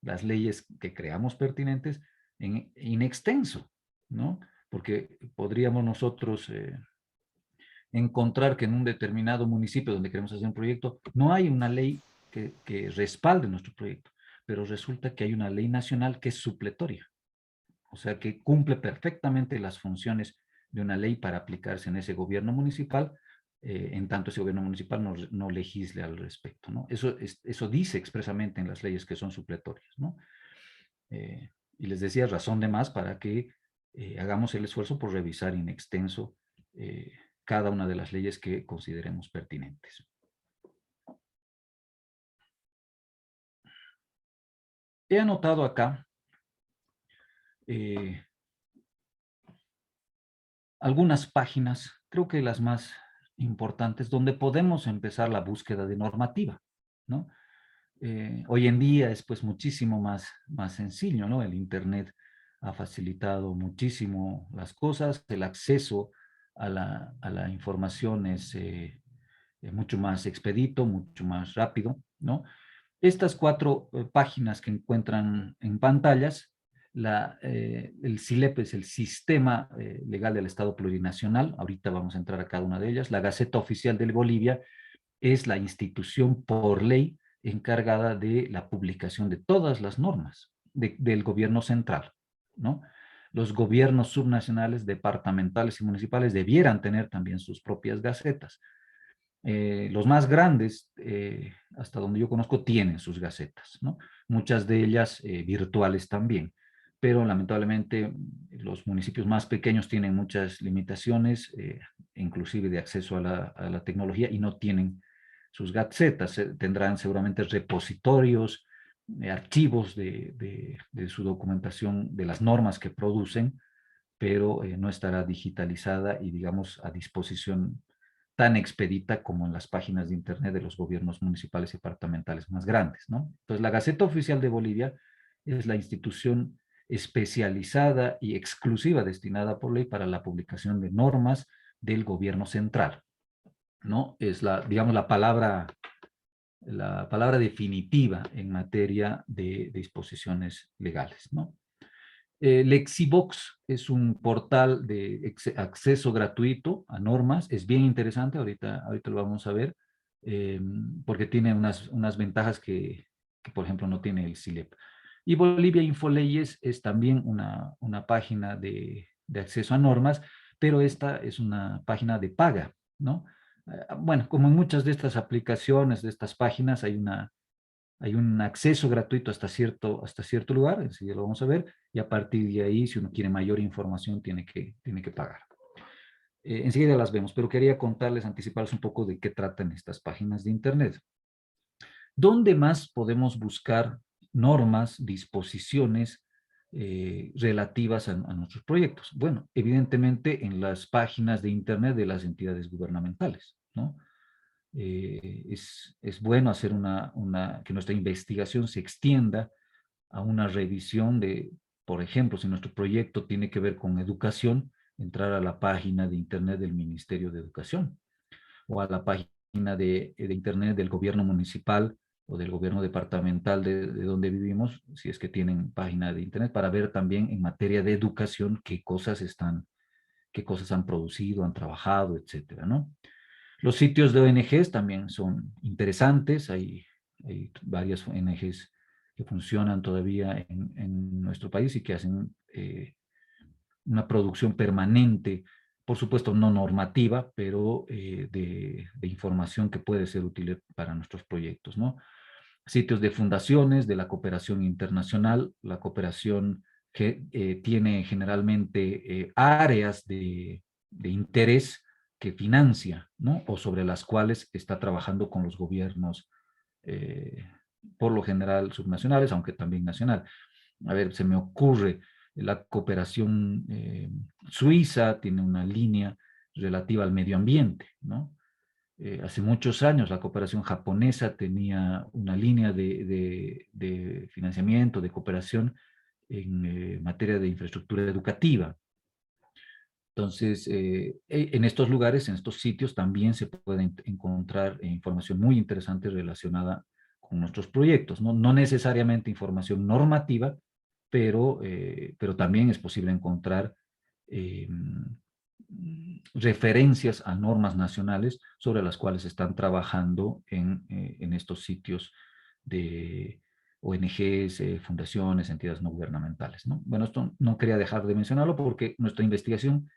las leyes que creamos pertinentes en extenso, ¿no? Porque podríamos nosotros encontrar que en un determinado municipio donde queremos hacer un proyecto, no hay una ley que respalde nuestro proyecto, pero resulta que hay una ley nacional que es supletoria, o sea, que cumple perfectamente las funciones de una ley para aplicarse en ese gobierno municipal, en tanto ese gobierno municipal no legisle al respecto, ¿no? Eso dice expresamente en las leyes que son supletorias, ¿no? Y les decía, razón de más para que hagamos el esfuerzo por revisar in extenso cada una de las leyes que consideremos pertinentes. He anotado acá algunas páginas, creo que las más importantes, donde podemos empezar la búsqueda de normativa, ¿no? Hoy en día es pues muchísimo más sencillo, ¿no? El Internet ha facilitado muchísimo las cosas, el acceso a la información es mucho más expedito, mucho más rápido, ¿no? Estas 4 páginas que encuentran en pantallas, el SILEP es el Sistema Legal del Estado Plurinacional, ahorita vamos a entrar a cada una de ellas. La Gaceta Oficial de Bolivia es la institución por ley encargada de la publicación de todas las normas del gobierno central, ¿no? Los gobiernos subnacionales, departamentales y municipales debieran tener también sus propias gacetas. Los más grandes, hasta donde yo conozco, tienen sus gacetas, ¿no? Muchas de ellas virtuales también, pero lamentablemente los municipios más pequeños tienen muchas limitaciones, inclusive de acceso a la tecnología, y no tienen sus gacetas. Tendrán seguramente repositorios, archivos de su documentación, de las normas que producen, pero no estará digitalizada y, digamos, a disposición tan expedita como en las páginas de internet de los gobiernos municipales y departamentales más grandes, ¿no? Entonces, la Gaceta Oficial de Bolivia es la institución especializada y exclusiva destinada por ley para la publicación de normas del gobierno central, ¿no? Es digamos, la palabra definitiva en materia de disposiciones legales, ¿no? Lexivox es un portal de acceso gratuito a normas, es bien interesante, ahorita lo vamos a ver, porque tiene unas ventajas que, por ejemplo, no tiene el SILEP. Y Bolivia Infoleyes es también una página de acceso a normas, pero esta es una página de paga, ¿no? Bueno, como en muchas de estas aplicaciones, de estas páginas, hay un acceso gratuito hasta cierto lugar, enseguida lo vamos a ver, y a partir de ahí, si uno quiere mayor información, tiene que pagar. Enseguida las vemos, pero quería contarles, anticiparles un poco de qué tratan estas páginas de internet. ¿Dónde más podemos buscar normas, disposiciones relativas a nuestros proyectos? Bueno, evidentemente en las páginas de internet de las entidades gubernamentales, ¿no? Es bueno hacer que nuestra investigación se extienda a una revisión de, por ejemplo, si nuestro proyecto tiene que ver con educación, entrar a la página de internet del Ministerio de Educación o a la página de internet del gobierno municipal o del gobierno departamental de donde vivimos, si es que tienen página de internet, para ver también en materia de educación qué cosas han producido, han trabajado, etcétera, ¿no? Los sitios de ONGs también son interesantes. Hay varias ONGs que funcionan todavía en nuestro país y que hacen una producción permanente, por supuesto no normativa, pero de información que puede ser útil para nuestros proyectos, ¿no? Sitios de fundaciones, de la cooperación internacional. La cooperación que tiene generalmente áreas de interés que financia, ¿no? O sobre las cuales está trabajando con los gobiernos, por lo general subnacionales, aunque también nacional. A ver, se me ocurre la cooperación suiza, tiene una línea relativa al medio ambiente, ¿no? Hace muchos años la cooperación japonesa tenía una línea de financiamiento, de cooperación en materia de infraestructura educativa. Entonces, en estos lugares, en estos sitios, también se puede encontrar información muy interesante relacionada con nuestros proyectos, ¿no? No necesariamente información normativa, pero también es posible encontrar referencias a normas nacionales sobre las cuales están trabajando en estos sitios de ONGs, fundaciones, entidades no gubernamentales, ¿no? Bueno, esto no quería dejar de mencionarlo porque nuestra investigación,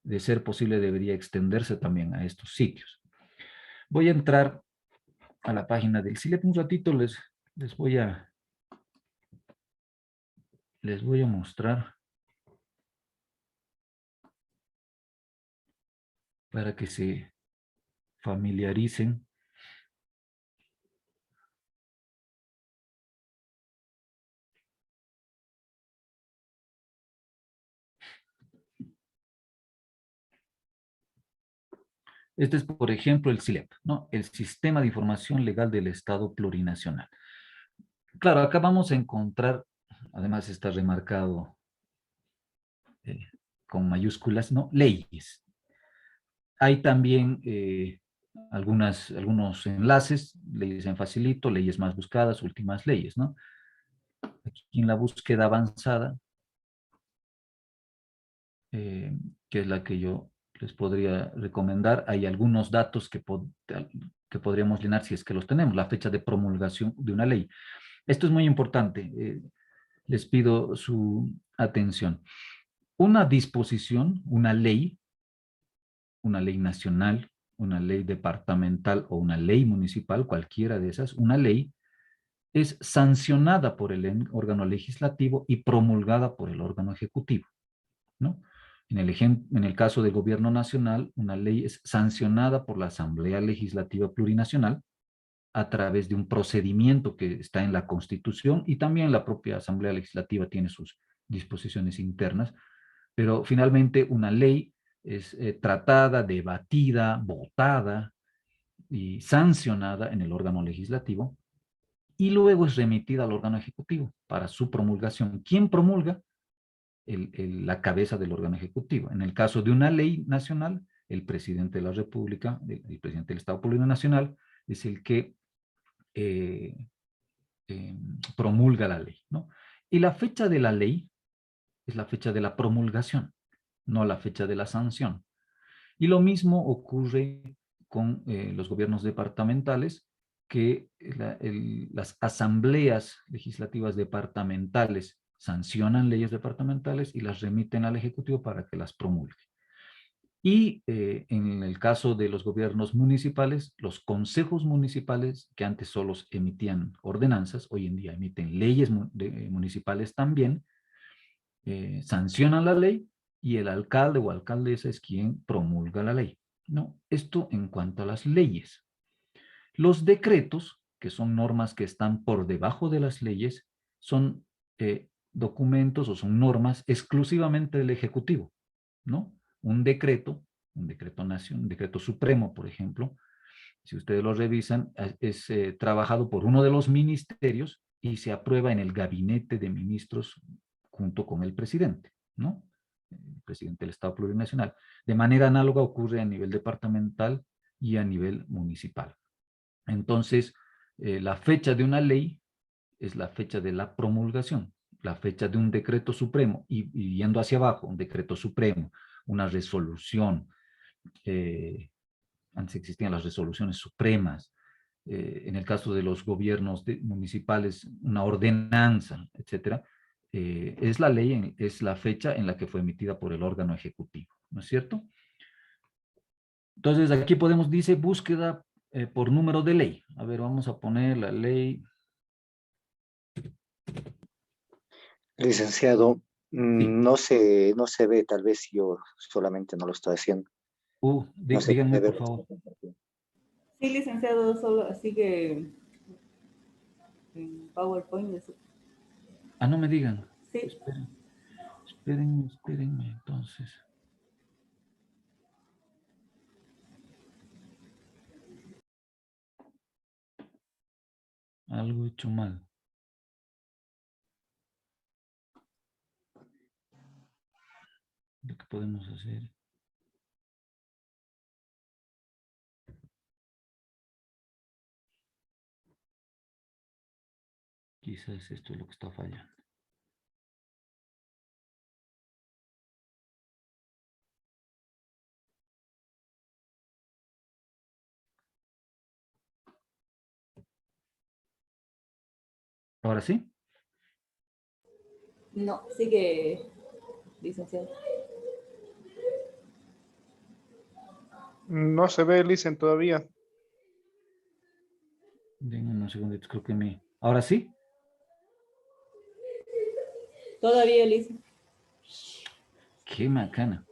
de ser posible, debería extenderse también a estos sitios. Voy a entrar a la página del SILEP un ratito, les voy a mostrar para que se familiaricen. Este es, por ejemplo, el SILEP, ¿no? El Sistema de Información Legal del Estado Plurinacional. Claro, acá vamos a encontrar, además está remarcado con mayúsculas, ¿no? Leyes. Hay también algunos enlaces, leyes en facilito, leyes más buscadas, últimas leyes, ¿no? Aquí en la búsqueda avanzada, que es la que yo les podría recomendar, hay algunos datos que podríamos llenar si es que los tenemos, la fecha de promulgación de una ley. Esto es muy importante, les pido su atención. Una disposición, una ley nacional, una ley departamental o una ley municipal, cualquiera de esas, una ley es sancionada por el órgano legislativo y promulgada por el órgano ejecutivo, ¿no? En el caso del gobierno nacional, una ley es sancionada por la Asamblea Legislativa Plurinacional a través de un procedimiento que está en la Constitución, y también la propia Asamblea Legislativa tiene sus disposiciones internas, pero finalmente una ley es tratada, debatida, votada y sancionada en el órgano legislativo, y luego es remitida al órgano ejecutivo para su promulgación. ¿Quién promulga? La cabeza del órgano ejecutivo. En el caso de una ley nacional, el presidente de la República, el presidente del Estado Plurinacional, es el que promulga la ley, ¿no? Y la fecha de la ley es la fecha de la promulgación, no la fecha de la sanción. Y lo mismo ocurre con los gobiernos departamentales, que las asambleas legislativas departamentales sancionan leyes departamentales y las remiten al Ejecutivo para que las promulgue. Y en el caso de los gobiernos municipales, los consejos municipales, que antes solo emitían ordenanzas, hoy en día emiten leyes municipales también, sancionan la ley, y el alcalde o alcaldesa es quien promulga la ley, ¿no? Esto en cuanto a las leyes. Los decretos, que son normas que están por debajo de las leyes, son documentos o son normas exclusivamente del Ejecutivo, ¿no? Un decreto nacional, un decreto supremo, por ejemplo, si ustedes lo revisan, es trabajado por uno de los ministerios y se aprueba en el gabinete de ministros junto con el presidente, ¿no? El presidente del Estado Plurinacional. De manera análoga ocurre a nivel departamental y a nivel municipal. Entonces, la fecha de una ley es la fecha de la promulgación, la fecha de un decreto supremo, y yendo hacia abajo, un decreto supremo, una resolución, antes existían las resoluciones supremas, en el caso de los gobiernos municipales, una ordenanza, etcétera, es la ley, es la fecha en la que fue emitida por el órgano ejecutivo, ¿no es cierto? Entonces, aquí podemos, dice, búsqueda por número de ley. A ver, vamos a poner la ley. Licenciado, Sí. no se ve, tal vez yo solamente no lo estoy haciendo. No se Díganme, puede por ver. favor. Sí, licenciado, solo sigue en PowerPoint. Ah, no me digan. Sí. Espérenme, entonces. Algo he hecho mal. Lo que podemos hacer. Quizás esto es lo que está fallando. ¿Ahora sí? No, sigue, licenciado. No se ve, Licen, todavía. Denme unos segunditos, creo que me... ¿Ahora sí? Todavía, Lisa. Qué macana.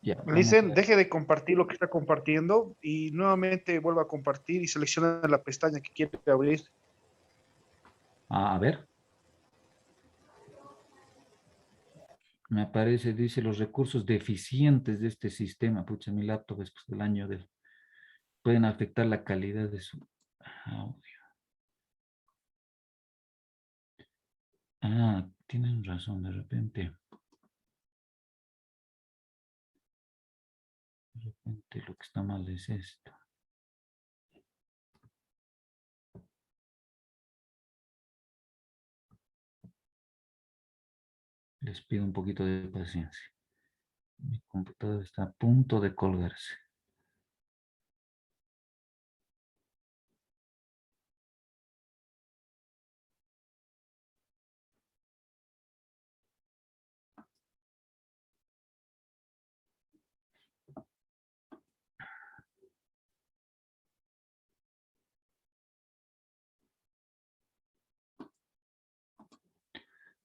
Ya, vamos Listen, a... deje de compartir lo que está compartiendo y nuevamente vuelva a compartir y selecciona la pestaña que quiere abrir. A ver. Me aparece, dice, los recursos deficientes de este sistema. Pucha, mi laptop después del año del... pueden afectar la calidad de su audio. Ah, tienen razón, de repente. De repente lo que está mal es esto. Les pido un poquito de paciencia. Mi computadora está a punto de colgarse.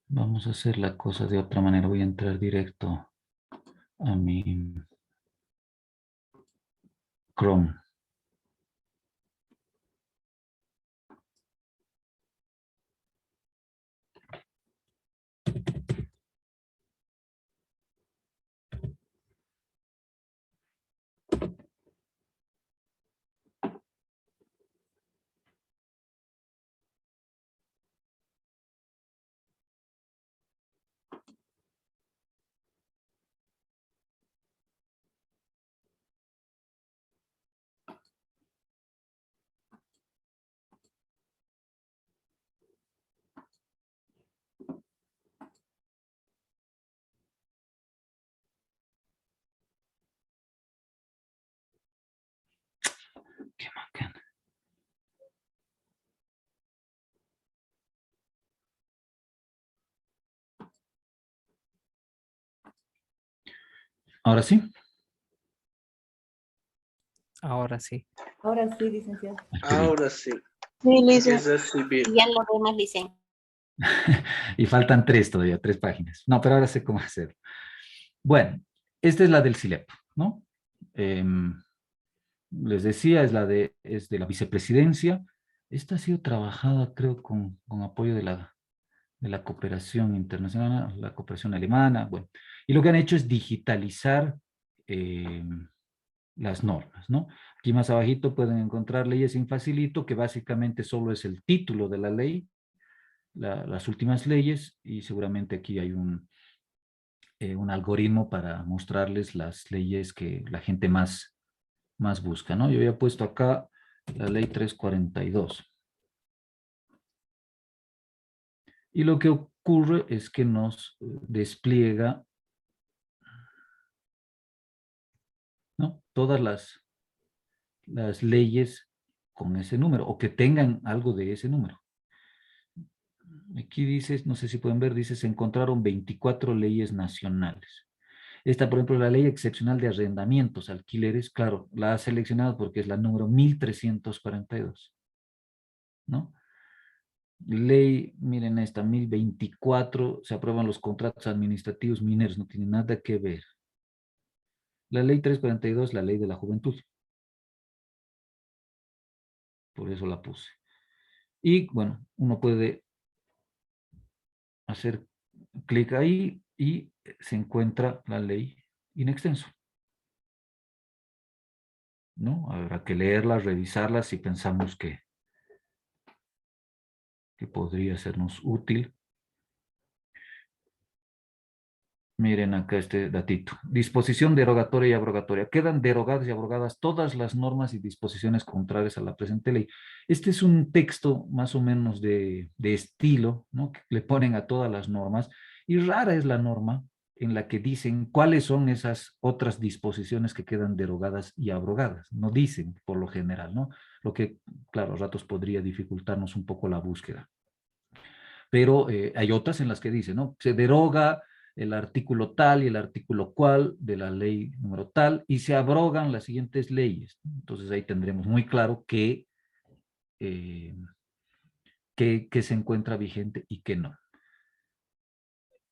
Vamos a hacer la cosa de otra manera. Voy a entrar directo a mi Chrome. Qué macana. Ahora sí. Ahora sí. Ahora sí, licenciado. Ah, qué bien. Ahora sí. Sí, Lisa. Es así bien. Y ya lo demás dicen. Y faltan 3 todavía, 3 páginas. No, pero ahora sé cómo hacerlo. Bueno, esta es la del CILEP, ¿no? Les decía, es de la vicepresidencia. Esta ha sido trabajada, creo, con apoyo de la cooperación internacional, la cooperación alemana. Bueno, y lo que han hecho es digitalizar las normas, ¿no? Aquí más abajito pueden encontrar leyes en facilito, que básicamente solo es el título de la ley, las últimas leyes, y seguramente aquí hay un algoritmo para mostrarles las leyes que la gente más busca, ¿no? Yo había puesto acá la ley 342. Y lo que ocurre es que nos despliega, ¿no?, todas las leyes con ese número, o que tengan algo de ese número. Aquí dice, no sé si pueden ver, dice, se encontraron 24 leyes nacionales. Esta, por ejemplo, la ley excepcional de arrendamientos, alquileres, claro, la ha seleccionado porque es la número 1342, ¿no? Ley, miren esta, 1024, se aprueban los contratos administrativos mineros, no tiene nada que ver. La ley 342, la ley de la juventud. Por eso la puse. Y bueno, uno puede hacer clic ahí y se encuentra la ley in extenso, ¿no? Habrá que leerla, revisarla si pensamos que podría sernos útil. Miren acá este datito. Disposición derogatoria y abrogatoria. Quedan derogadas y abrogadas todas las normas y disposiciones contrarias a la presente ley. Este es un texto más o menos de estilo, ¿no?, que le ponen a todas las normas, y rara es la norma en la que dicen cuáles son esas otras disposiciones que quedan derogadas y abrogadas. No dicen por lo general, ¿no? Lo que, claro, a ratos podría dificultarnos un poco la búsqueda. Pero hay otras en las que dice, ¿no?, se deroga el artículo tal y el artículo cual de la ley número tal, y se abrogan las siguientes leyes. Entonces ahí tendremos muy claro qué qué se encuentra vigente y qué no.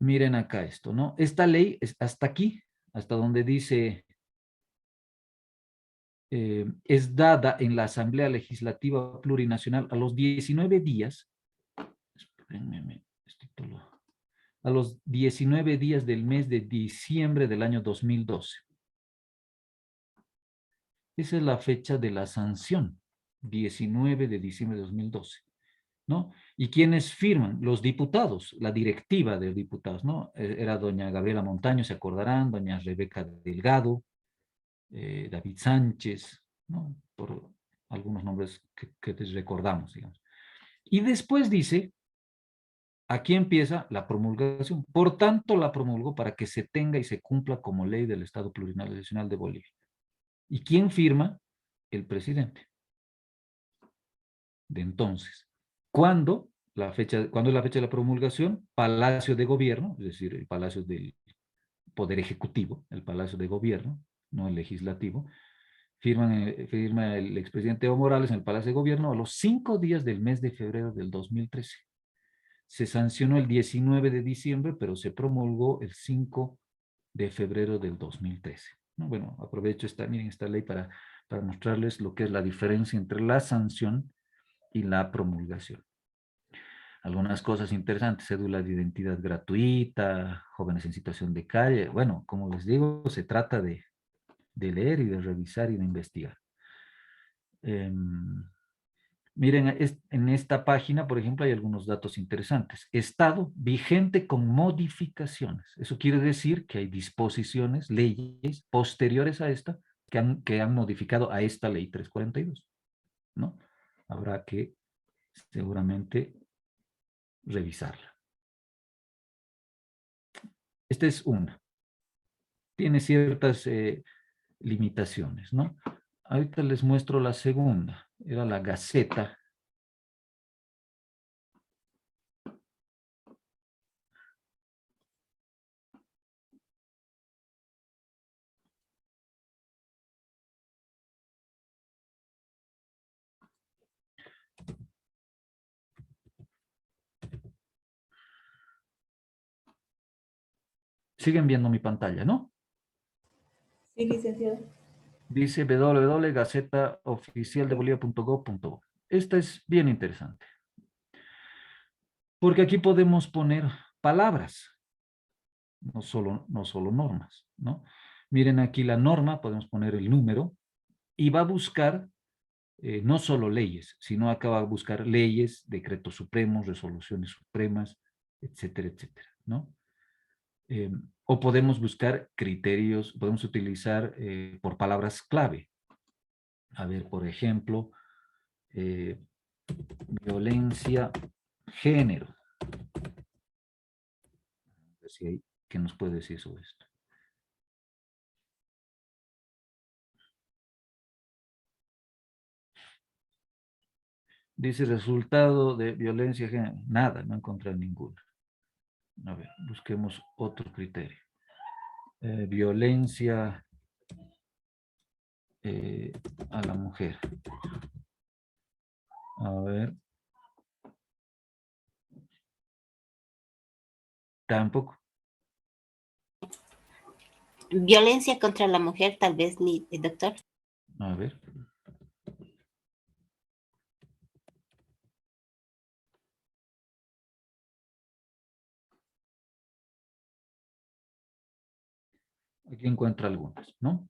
Miren acá esto, ¿no? Esta ley es hasta aquí, hasta donde dice es dada en la Asamblea Legislativa Plurinacional a los 19 días, espérenme, a los 19 días del mes de diciembre del año 2012. Esa es la fecha de la sanción, 19 de diciembre de 2012, ¿no? ¿Y quiénes firman? Los diputados, la directiva de diputados, ¿no? Era doña Gabriela Montaño, se acordarán, doña Rebeca Delgado, David Sánchez, ¿no? Por algunos nombres que les recordamos, digamos. Y después dice, aquí empieza la promulgación. Por tanto, la promulgó para que se tenga y se cumpla como ley del Estado Plurinacional de Bolivia. ¿Y quién firma? El presidente. De entonces. ¿Cuándo? ¿Cuándo es la fecha de la promulgación? Palacio de Gobierno, es decir, el Palacio del Poder Ejecutivo, el Palacio de Gobierno, no el Legislativo. Firma el expresidente Evo Morales en el Palacio de Gobierno a los 5 días del mes de febrero del 2013. Se sancionó el 19 de diciembre, pero se promulgó el 5 de febrero del 2013. Bueno, aprovecho miren esta ley para mostrarles lo que es la diferencia entre la sanción y la promulgación. Algunas cosas interesantes: cédula de identidad gratuita, jóvenes en situación de calle. Bueno, como les digo, se trata de leer y de revisar y de investigar. Miren, en esta página, por ejemplo, hay algunos datos interesantes. Estado vigente con modificaciones. Eso quiere decir que hay disposiciones, leyes posteriores a esta que han modificado a esta ley 342, ¿no? Habrá que seguramente revisarla. Esta es una. Tiene ciertas limitaciones, ¿no? Ahorita les muestro la segunda. Era la Gaceta. Siguen viendo mi pantalla, ¿no? Sí, licenciado. Dice www.gacetaoficialdebolivia.gov.bo. Esta es bien interesante. Porque aquí podemos poner palabras, no solo normas, ¿no? Miren aquí la norma, podemos poner el número y va a buscar no solo leyes, sino acá va a buscar leyes, decretos supremos, resoluciones supremas, etcétera, etcétera, ¿no? O podemos buscar criterios, podemos utilizar por palabras clave. A ver, por ejemplo, violencia, género. A ver si hay, ¿qué nos puede decir sobre esto? Dice resultado de violencia, género. Nada, no encontré ninguno. A ver, busquemos otro criterio. Violencia a la mujer. A ver. Tampoco. Violencia contra la mujer, tal vez, doctor. A ver. Aquí encuentro algunas, ¿no?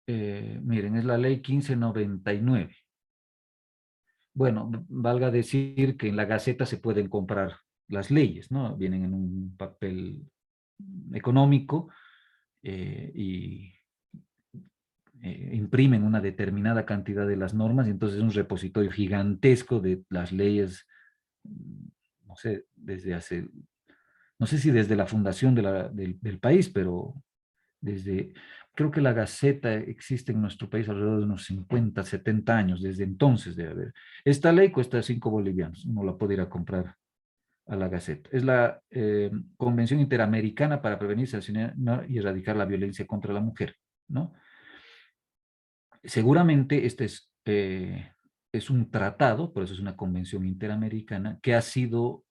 Miren, es la ley 1599. Bueno, valga decir que en la Gaceta se pueden comprar las leyes, ¿no? Vienen en un papel económico y imprimen una determinada cantidad de las normas y entonces es un repositorio gigantesco de las leyes, no sé, no sé si desde la fundación del país, pero creo que la Gaceta existe en nuestro país alrededor de unos 50, 70 años, desde entonces debe haber. Esta ley cuesta 5 bolivianos, uno la puede ir a comprar a la Gaceta. Es la Convención Interamericana para prevenir, sancionar y erradicar la violencia contra la mujer, ¿no? Seguramente esta es un tratado, por eso es una convención interamericana, que ha sido,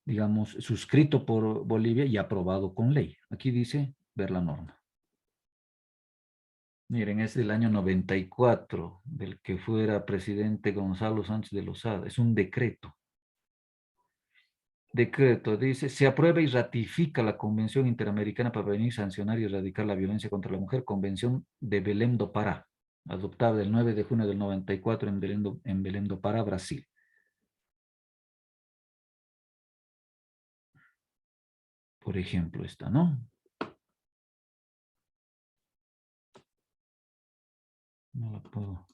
digamos, suscrito por Bolivia y aprobado con ley. Aquí dice, ver la norma. Miren, es del año 94, del que fuera presidente Gonzalo Sánchez de Lozada. Es un decreto. Decreto, dice, se aprueba y ratifica la Convención Interamericana para prevenir, sancionar y erradicar la violencia contra la mujer, Convención de Belém do Pará, adoptada el 9 de junio del 94 en Belém do Pará, Brasil. Por ejemplo, esta, ¿no? No la puedo.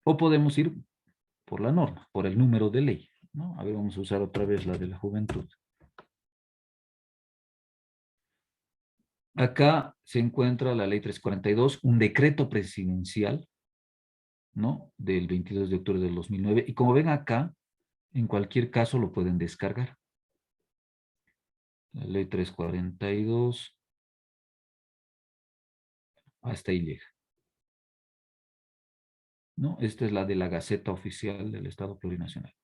O podemos ir por la norma, por el número de ley, ¿no? A ver, vamos a usar otra vez la de la juventud. Acá se encuentra la ley 342, un decreto presidencial, ¿no? Del 22 de octubre del 2009. Y como ven acá, en cualquier caso lo pueden descargar. La ley 342, hasta ahí llega, ¿no? Esta es la de la Gaceta Oficial del Estado Plurinacional.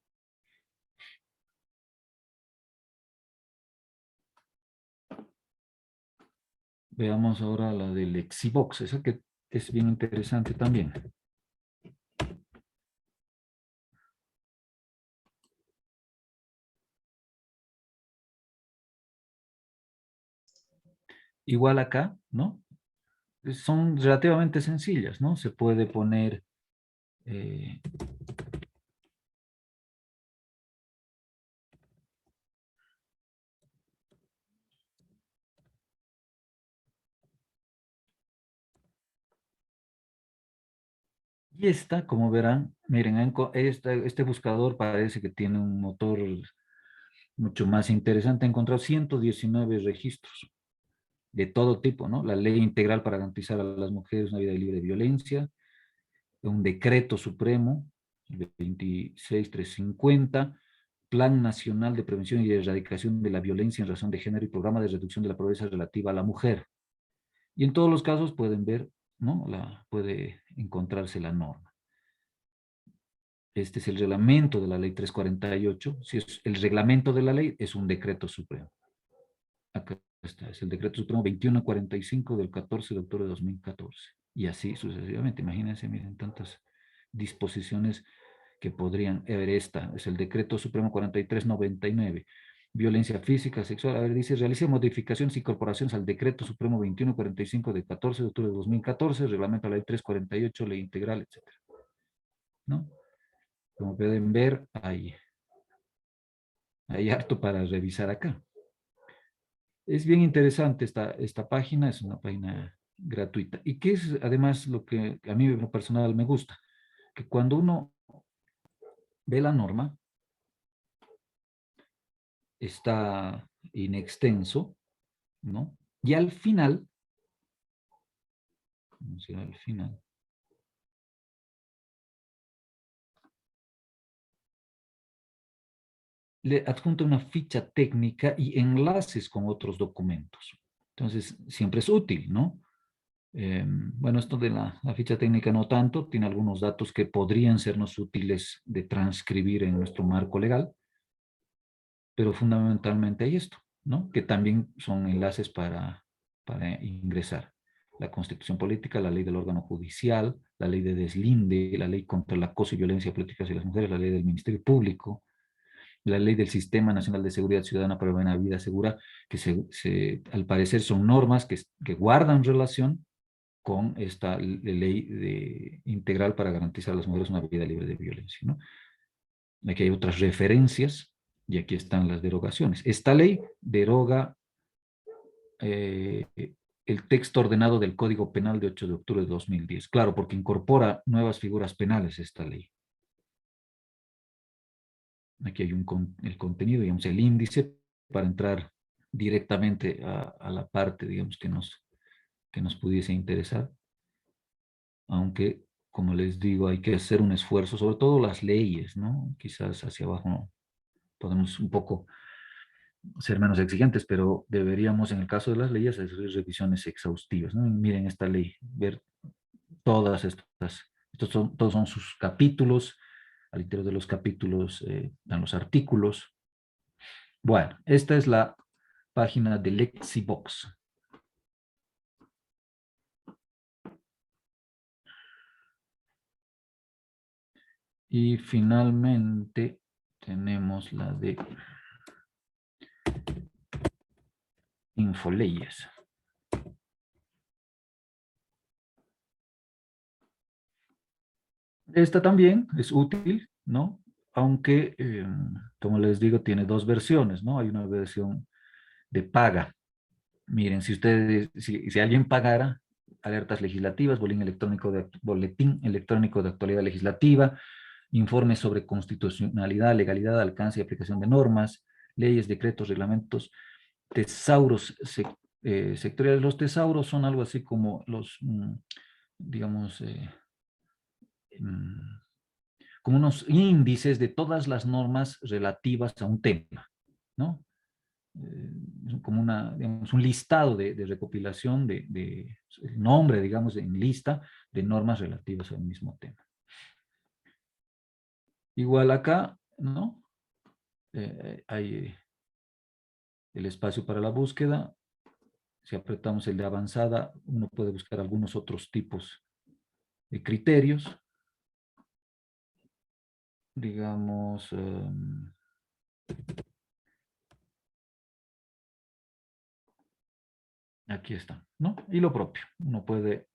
Veamos ahora la del Lexivox, esa que es bien interesante también. Igual acá, ¿no? Son relativamente sencillas, ¿no? Se puede poner y esta, como verán, miren, este buscador parece que tiene un motor mucho más interesante. He encontrado 119 registros de todo tipo, ¿no? La ley integral para garantizar a las mujeres una vida libre de violencia, un decreto supremo, 26350, Plan Nacional de Prevención y Erradicación de la Violencia en Razón de Género y Programa de Reducción de la Pobreza Relativa a la Mujer. Y en todos los casos pueden ver, ¿no? Puede encontrarse la norma. Este es el reglamento de la ley 348. Si es el reglamento de la ley, es un decreto supremo. Acá está, es el decreto supremo 2145 del 14 de octubre de 2014. Y así sucesivamente. Imagínense, miren, tantas disposiciones que podrían haber. Esta es el decreto supremo 4399. Violencia física, sexual. A ver, dice, realice modificaciones y incorporaciones al decreto supremo 2145 del 14 de octubre de 2014, reglamento de la ley 348, ley integral, etc. ¿No? Como pueden ver, hay harto para revisar acá. Es bien interesante esta página, es una página gratuita. Y que es además lo que a mí en lo personal me gusta, que cuando uno ve la norma, está in extenso, ¿no? Y al final, vamos a ir al final, le adjunta una ficha técnica y enlaces con otros documentos. Entonces, siempre es útil, ¿no? Bueno, esto de la ficha técnica no tanto, tiene algunos datos que podrían sernos útiles de transcribir en nuestro marco legal, pero fundamentalmente hay esto, ¿no? Que también son enlaces para ingresar. La Constitución Política, la ley del órgano judicial, la ley de deslinde, la ley contra el acoso y violencia política hacia las mujeres, la ley del Ministerio Público, la ley del Sistema Nacional de Seguridad Ciudadana para una vida segura, que al parecer son normas que guardan relación con esta ley integral para garantizar a las mujeres una vida libre de violencia, ¿no? Aquí hay otras referencias y aquí están las derogaciones. Esta ley deroga el texto ordenado del Código Penal de 8 de octubre de 2010. Claro, porque incorpora nuevas figuras penales esta ley. Aquí hay el contenido, digamos, el índice para entrar directamente a la parte, digamos, que nos pudiese interesar. Aunque, como les digo, hay que hacer un esfuerzo, sobre todo las leyes, ¿no? Quizás hacia abajo podemos un poco ser menos exigentes, pero deberíamos, en el caso de las leyes, hacer revisiones exhaustivas, ¿no? Y miren esta ley, ver todas todos son sus capítulos, al interior de los capítulos están los artículos. Bueno, esta es la página de Lexibox. Y finalmente tenemos la de Infoleyes. Esta también es útil, ¿no? Aunque, como les digo, tiene dos versiones, ¿no? Hay una versión de paga. Miren, si alguien pagara alertas legislativas, boletín electrónico de actualidad legislativa, informes sobre constitucionalidad, legalidad, alcance y aplicación de normas, leyes, decretos, reglamentos, tesauros sectoriales. Los tesauros son algo así como los, digamos, como unos índices de todas las normas relativas a un tema, ¿no? Como digamos, un listado de recopilación de el nombre, digamos, en lista de normas relativas al mismo tema. Igual acá, ¿no? Hay el espacio para la búsqueda. Si apretamos el de avanzada, uno puede buscar algunos otros tipos de criterios. Digamos, aquí está, ¿no? Y lo propio, uno puede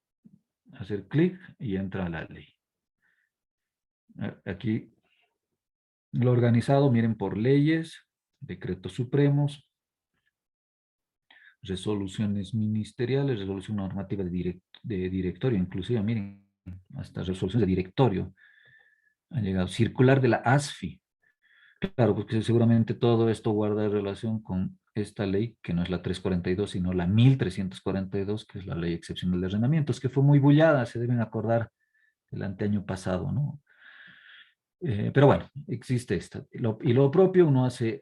hacer clic y entra a la ley. Aquí lo organizado, miren, por leyes, decretos supremos, resoluciones ministeriales, resolución normativa de directorio, inclusive, miren, hasta resoluciones de directorio ha llegado. Circular de la ASFI. Claro, porque seguramente todo esto guarda relación con esta ley, que no es la 342, sino la 1342, que es la ley excepcional de arrendamientos, que fue muy bullada, se deben acordar del anteaño pasado, ¿no? Pero bueno, existe esta. Y lo propio, uno hace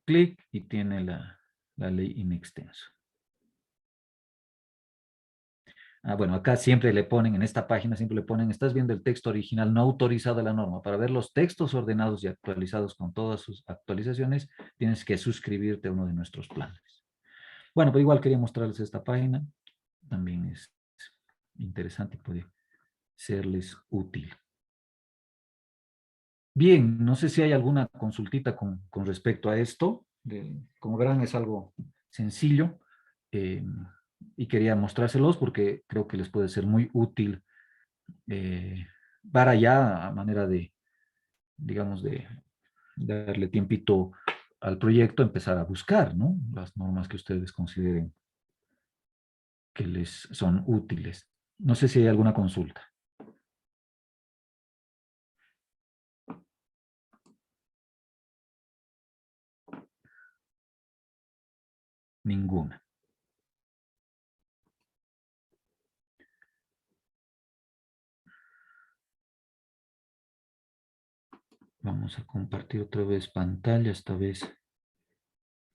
clic y tiene la ley in extenso. Bueno, acá siempre le ponen, en esta página siempre le ponen, estás viendo el texto original no autorizado de la norma. Para ver los textos ordenados y actualizados con todas sus actualizaciones, tienes que suscribirte a uno de nuestros planes. Bueno, pero igual quería mostrarles esta página. También es interesante y puede serles útil. Bien, no sé si hay alguna consultita con respecto a esto. Como verán, es algo sencillo. Y quería mostrárselos porque creo que les puede ser muy útil para ya a manera de, digamos, de darle tiempito al proyecto, empezar a buscar, ¿no? Las normas que ustedes consideren que les son útiles. No sé si hay alguna consulta. Ninguna. Vamos a compartir otra vez pantalla, esta vez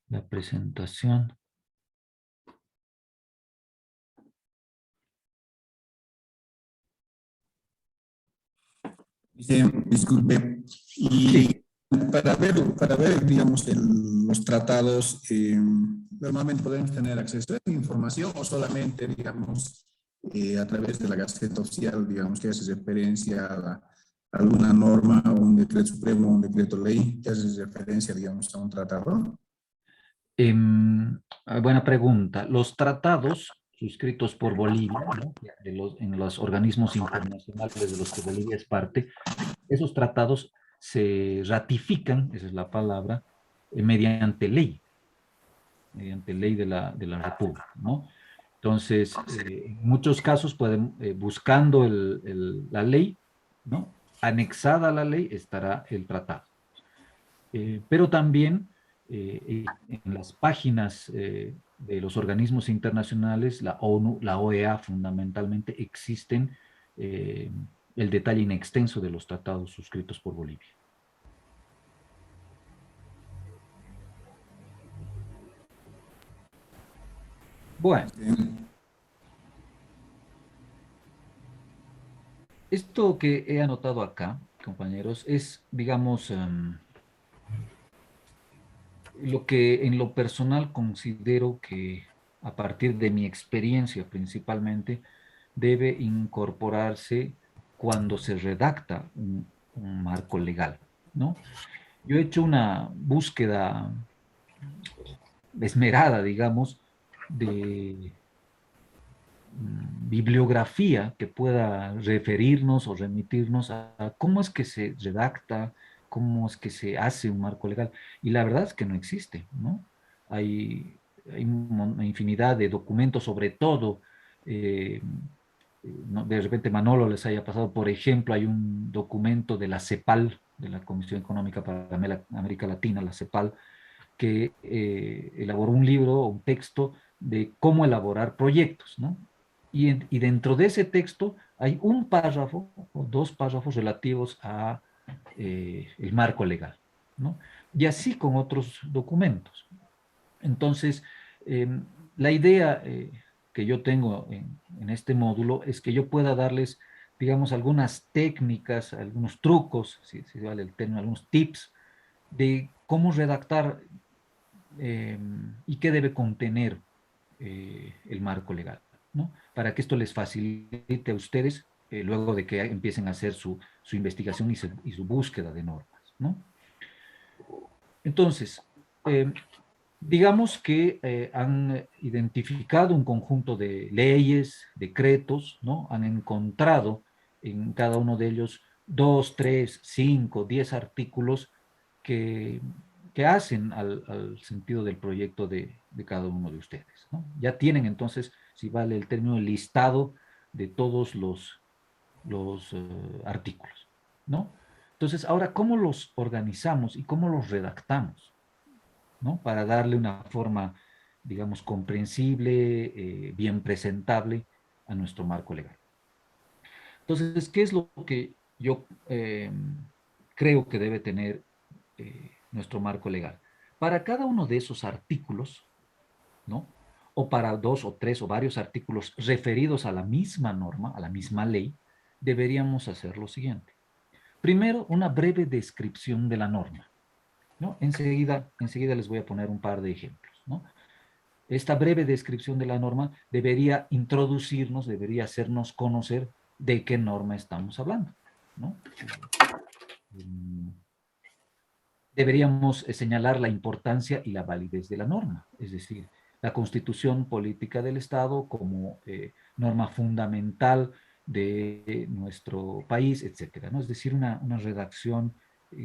la presentación. Disculpe. Y Sí. para ver, digamos, los tratados, normalmente podemos tener acceso a esa información o solamente, digamos, a través de la Gaceta Oficial, digamos, que hace referencia a alguna norma o un decreto supremo o un decreto ley que hace referencia, digamos, a un tratado. Buena pregunta. Los tratados suscritos por Bolivia, ¿no? En los organismos internacionales de los que Bolivia es parte, esos tratados se ratifican, esa es la palabra, mediante ley de la República, ¿no? Entonces, en muchos casos pueden, buscando la ley, ¿no? Anexada a la ley estará el tratado. Pero también en las páginas de los organismos internacionales, la ONU, la OEA fundamentalmente, existen el detalle in extenso de los tratados suscritos por Bolivia. Bueno, esto que he anotado acá, compañeros, es, digamos, lo que en lo personal considero que a partir de mi experiencia principalmente debe incorporarse cuando se redacta un marco legal, ¿no? Yo he hecho una búsqueda esmerada, digamos, de bibliografía que pueda referirnos o remitirnos a cómo es que se redacta, cómo es que se hace un marco legal. Y la verdad es que no existe, ¿no? Hay una infinidad de documentos, sobre todo, no, de repente Manolo les haya pasado, por ejemplo, hay un documento de la CEPAL, de la Comisión Económica para América Latina, la CEPAL, que elaboró un libro o un texto de cómo elaborar proyectos, ¿no? Y dentro de ese texto hay un párrafo o dos párrafos relativos a el marco legal, ¿no? Y así con otros documentos. Entonces, la idea que yo tengo en este módulo es que yo pueda darles, digamos, algunas técnicas, algunos trucos, si vale el término, algunos tips de cómo redactar y qué debe contener el marco legal, ¿no? Para que esto les facilite a ustedes luego de que empiecen a hacer su investigación y su búsqueda de normas, ¿no? Entonces, digamos que han identificado un conjunto de leyes, decretos, ¿no? Han encontrado en cada uno de ellos 2, 3, 5, 10 artículos que, que hacen al sentido del proyecto de cada uno de ustedes, ¿no? Ya tienen entonces, si vale el término, el listado de todos los artículos, ¿no? Entonces, ahora, ¿cómo los organizamos y cómo los redactamos? ¿No? Para darle una forma, digamos, comprensible, bien presentable a nuestro marco legal. Entonces, ¿qué es lo que yo creo que debe tener nuestro marco legal? Para cada uno de esos artículos, ¿no? O para 2 o 3 o varios artículos referidos a la misma norma, a la misma ley, deberíamos hacer lo siguiente. Primero, una breve descripción de la norma, ¿no? Enseguida les voy a poner un par de ejemplos, ¿no? Esta breve descripción de la norma debería introducirnos, debería hacernos conocer de qué norma estamos hablando, ¿no? Deberíamos señalar la importancia y la validez de la norma, es decir, la Constitución Política del Estado como norma fundamental de nuestro país, etcétera, ¿no? Es decir, una redacción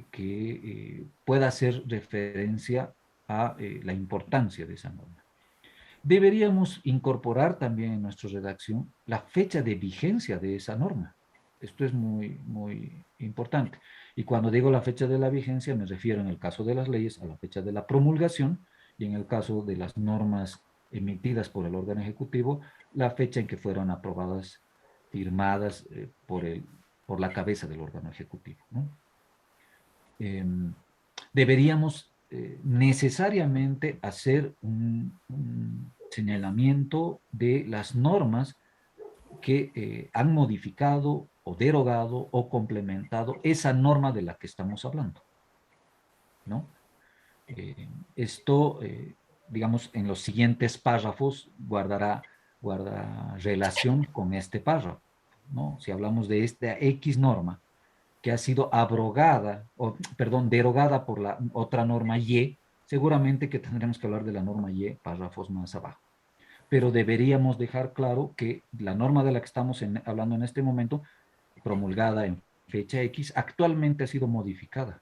que pueda hacer referencia a la importancia de esa norma. Deberíamos incorporar también en nuestra redacción la fecha de vigencia de esa norma. Esto es muy, muy importante. Y cuando digo la fecha de la vigencia, me refiero en el caso de las leyes a la fecha de la promulgación y en el caso de las normas emitidas por el órgano ejecutivo, la fecha en que fueron aprobadas, firmadas por la cabeza del órgano ejecutivo, ¿no? Deberíamos necesariamente hacer un señalamiento de las normas que han modificado o derogado o complementado esa norma de la que estamos hablando, ¿no? Esto, digamos, en los siguientes párrafos guarda relación con este párrafo, ¿no? Si hablamos de esta X norma que ha sido abrogada, o perdón, derogada por la otra norma Y, seguramente que tendremos que hablar de la norma Y párrafos más abajo. Pero deberíamos dejar claro que la norma de la que estamos hablando en este momento, promulgada en fecha X, actualmente ha sido modificada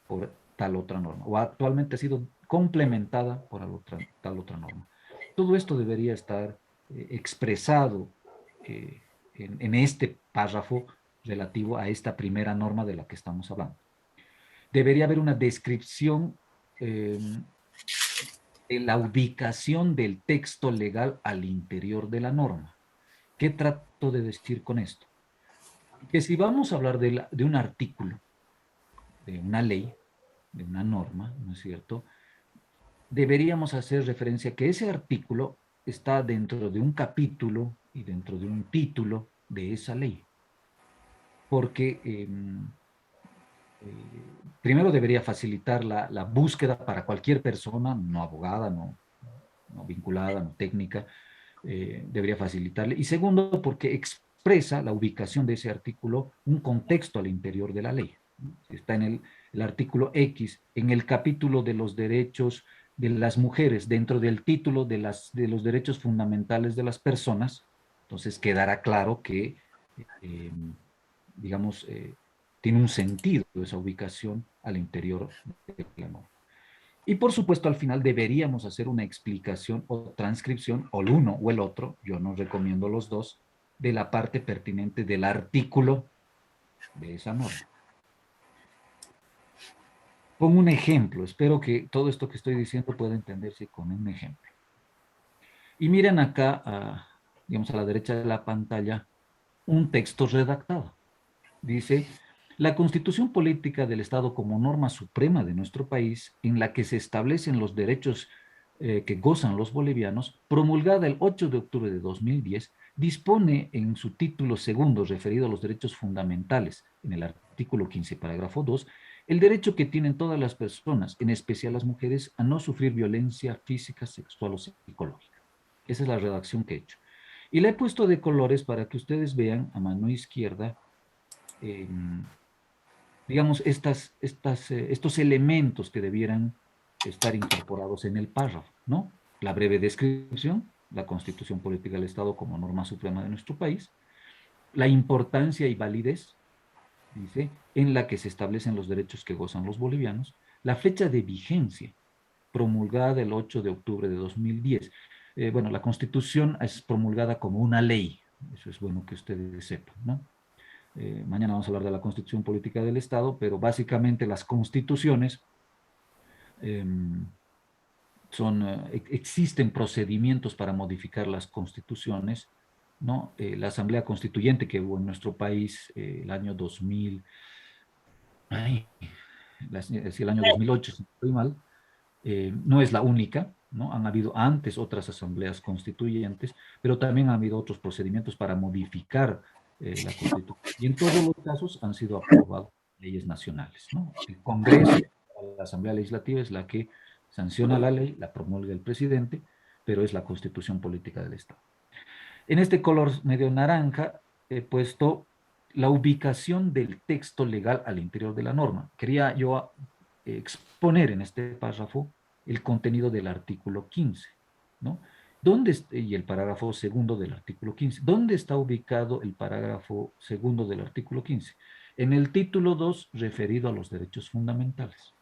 por tal otra norma, o actualmente ha sido complementada por tal otra norma. Todo esto debería estar expresado en este párrafo relativo a esta primera norma de la que estamos hablando. Debería haber una descripción de la ubicación del texto legal al interior de la norma. ¿Qué trato de decir con esto? Que si vamos a hablar de un artículo, de una ley, de una norma, ¿no es cierto? Deberíamos hacer referencia a que ese artículo está dentro de un capítulo y dentro de un título de esa ley. Porque primero debería facilitar la búsqueda para cualquier persona, no abogada, no vinculada, no técnica, debería facilitarle. Y segundo, porque expresa la ubicación de ese artículo, un contexto al interior de la ley. Si está en el artículo X, en el capítulo de los derechos de las mujeres, dentro del título de los derechos fundamentales de las personas, entonces quedará claro que, digamos, tiene un sentido esa ubicación al interior de la norma. Y por supuesto, al final deberíamos hacer una explicación o transcripción, o el uno o el otro, yo no recomiendo los dos, de la parte pertinente del artículo de esa norma. Pongo un ejemplo, espero que todo esto que estoy diciendo pueda entenderse con un ejemplo. Y miren acá, digamos a la derecha de la pantalla, un texto redactado. Dice: la Constitución Política del Estado como norma suprema de nuestro país, en la que se establecen los derechos que gozan los bolivianos, promulgada el 8 de octubre de 2010, dispone en su título segundo referido a los derechos fundamentales, en el artículo 15, parágrafo 2, el derecho que tienen todas las personas, en especial las mujeres, a no sufrir violencia física, sexual o psicológica. Esa es la redacción que he hecho. Y la he puesto de colores para que ustedes vean a mano izquierda, digamos, estos elementos que debieran estar incorporados en el párrafo, ¿no? La breve descripción, la Constitución Política del Estado como norma suprema de nuestro país, la importancia y validez, dice, en la que se establecen los derechos que gozan los bolivianos, la fecha de vigencia, promulgada el 8 de octubre de 2010. Bueno, la Constitución es promulgada como una ley, eso es bueno que ustedes sepan, ¿no? Mañana vamos a hablar de la Constitución Política del Estado, pero básicamente las constituciones existen procedimientos para modificar las constituciones, ¿no? La Asamblea Constituyente que hubo en nuestro país el año 2000, el año 2008, si no estoy mal, no es la única, ¿no? Han habido antes otras asambleas constituyentes, pero también han habido otros procedimientos para modificar la Constitución. Y en todos los casos han sido aprobadas leyes nacionales, ¿no? El Congreso, la Asamblea Legislativa es la que sanciona la ley, la promulga el presidente, pero es la Constitución Política del Estado. En este color medio naranja he puesto la ubicación del texto legal al interior de la norma. Quería yo exponer en este párrafo el contenido del artículo 15, ¿no? Y el parágrafo segundo del artículo 15. ¿Dónde está ubicado el parágrafo segundo del artículo 15? En el título 2, referido a los derechos fundamentales,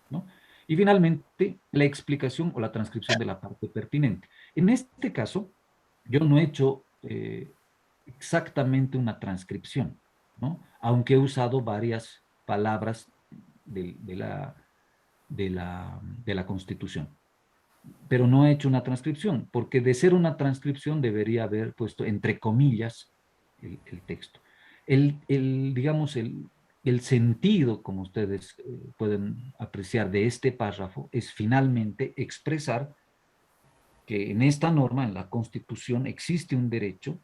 ¿no? Y finalmente, la explicación o la transcripción de la parte pertinente. En este caso, yo no he hecho exactamente una transcripción, ¿no? Aunque he usado varias palabras de la Constitución. Pero no he hecho una transcripción, porque de ser una transcripción debería haber puesto entre comillas el texto. Digamos, el sentido, como ustedes pueden apreciar de este párrafo, es finalmente expresar que en esta norma, en la Constitución, existe un derecho,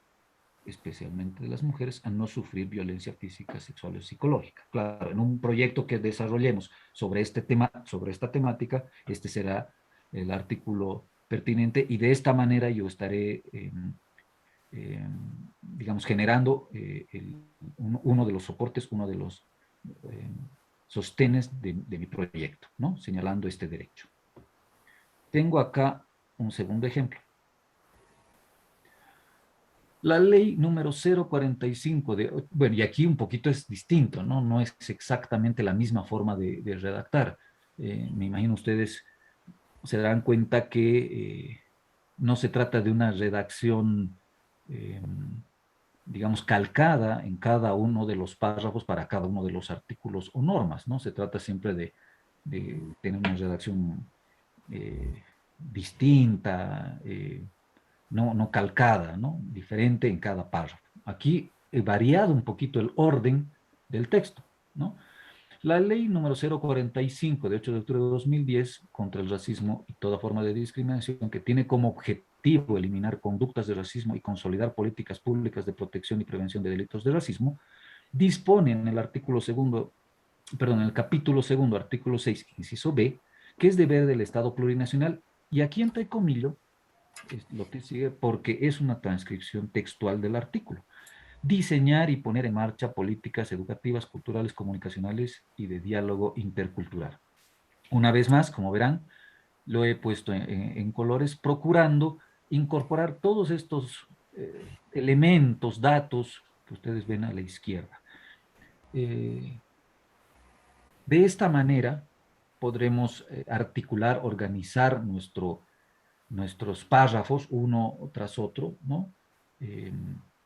especialmente de las mujeres, a no sufrir violencia física, sexual o psicológica. Claro, en un proyecto que desarrollemos sobre este tema, sobre esta temática, este será el artículo pertinente y de esta manera yo estaré, digamos, generando uno de los soportes, uno de los sostenes de mi proyecto, ¿no? Señalando este derecho. Tengo acá un segundo ejemplo. La ley número 045 bueno, y aquí un poquito es distinto, ¿no? No es exactamente la misma forma de redactar. Me imagino ustedes se darán cuenta que no se trata de una redacción, digamos, calcada en cada uno de los párrafos para cada uno de los artículos o normas, ¿no? Se trata siempre de tener una redacción distinta, no calcada, ¿no? Diferente en cada párrafo. Aquí he variado un poquito el orden del texto, ¿no? La ley número 045 de 8 de octubre de 2010 contra el racismo y toda forma de discriminación, que tiene como objetivo eliminar conductas de racismo y consolidar políticas públicas de protección y prevención de delitos de racismo, dispone en el artículo segundo, perdón, en el capítulo segundo, artículo 6, inciso B, que es deber del Estado plurinacional, y aquí entre comillas es lo que sigue porque es una transcripción textual del artículo. Diseñar y poner en marcha políticas educativas, culturales, comunicacionales y de diálogo intercultural. Una vez más, como verán, lo he puesto en colores, procurando incorporar todos estos elementos, datos que ustedes ven a la izquierda. De esta manera podremos articular, organizar nuestros párrafos uno tras otro, ¿no?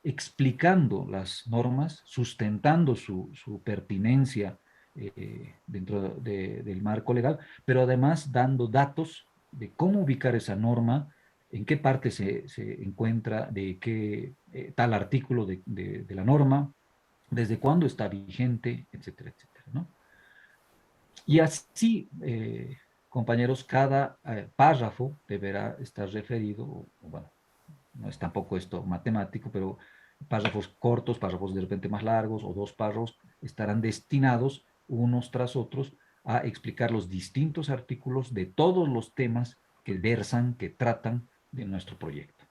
Explicando las normas, sustentando su pertinencia dentro del marco legal, pero además dando datos de cómo ubicar esa norma, en qué parte se encuentra, de qué tal artículo de la norma, desde cuándo está vigente, etcétera, etcétera, ¿no? Y así, compañeros, cada párrafo deberá estar referido, bueno, no es tampoco esto matemático, pero párrafos cortos, párrafos de repente más largos o dos párrafos estarán destinados unos tras otros a explicar los distintos artículos de todos los temas que versan, que tratan de nuestro proyecto.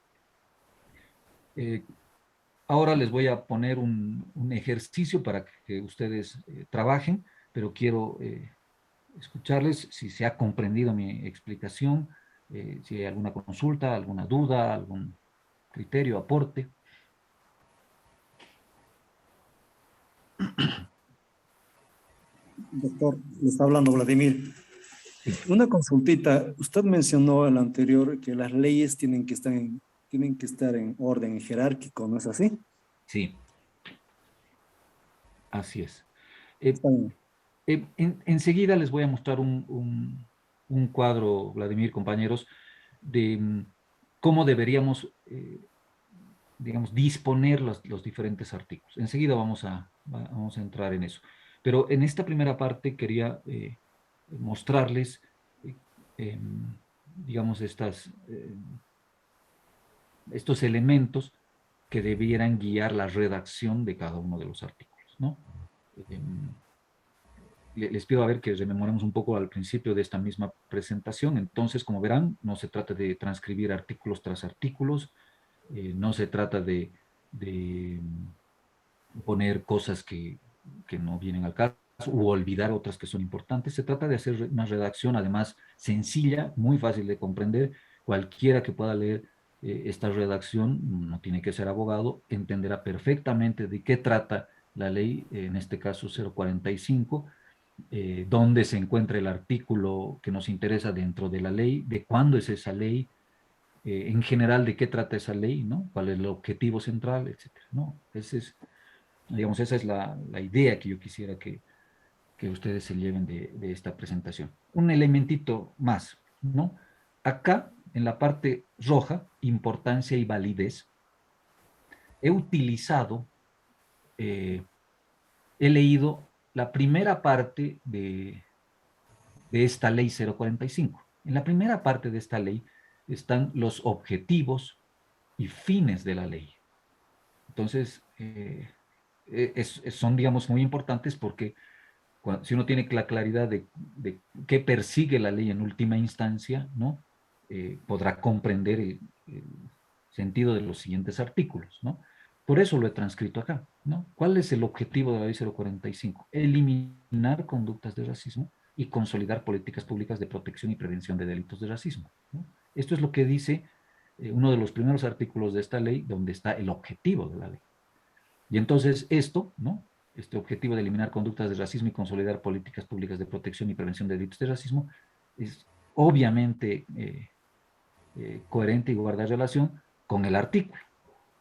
Ahora les voy a poner un ejercicio para que ustedes trabajen, pero quiero escucharles si se ha comprendido mi explicación, si hay alguna consulta, alguna duda, algún criterio, aporte. Doctor, le está hablando Vladimir. Una consultita. Usted mencionó en la anterior que las leyes tienen que estar en orden jerárquico, ¿no es así? Sí. Así es. Está bien. Enseguida les voy a mostrar un cuadro, Vladimir, compañeros, de cómo deberíamos, digamos, disponer los diferentes artículos. Enseguida vamos a entrar en eso. Pero en esta primera parte quería mostrarles, digamos, estos elementos que debieran guiar la redacción de cada uno de los artículos, ¿no? Les pido a ver que rememoremos un poco al principio de esta misma presentación. Entonces, como verán, no se trata de transcribir artículos tras artículos, no se trata de poner cosas que no vienen al caso u olvidar otras que son importantes. Se trata de hacer una redacción, además, sencilla, muy fácil de comprender. Cualquiera que pueda leer esta redacción, no tiene que ser abogado, entenderá perfectamente de qué trata la ley, en este caso 045, dónde se encuentra el artículo que nos interesa dentro de la ley, de cuándo es esa ley, en general de qué trata esa ley, ¿no? Cuál es el objetivo central, etcétera, ¿no? Digamos, esa es la idea que yo quisiera que ustedes se lleven de esta presentación. Un elementito más, ¿no? Acá, en la parte roja, importancia y validez, he utilizado, he leído la primera parte de esta ley 045. En la primera parte de esta ley están los objetivos y fines de la ley. Entonces, son, digamos, muy importantes porque si uno tiene la claridad de qué persigue la ley en última instancia, ¿no? Podrá comprender el sentido de los siguientes artículos, ¿no? Por eso lo he transcrito acá, ¿no? ¿Cuál es el objetivo de la ley 045? Eliminar conductas de racismo y consolidar políticas públicas de protección y prevención de delitos de racismo, ¿no? Esto es lo que dice uno de los primeros artículos de esta ley, donde está el objetivo de la ley. Y entonces esto, ¿no? Este objetivo de eliminar conductas de racismo y consolidar políticas públicas de protección y prevención de delitos de racismo es obviamente coherente y guarda relación con el artículo,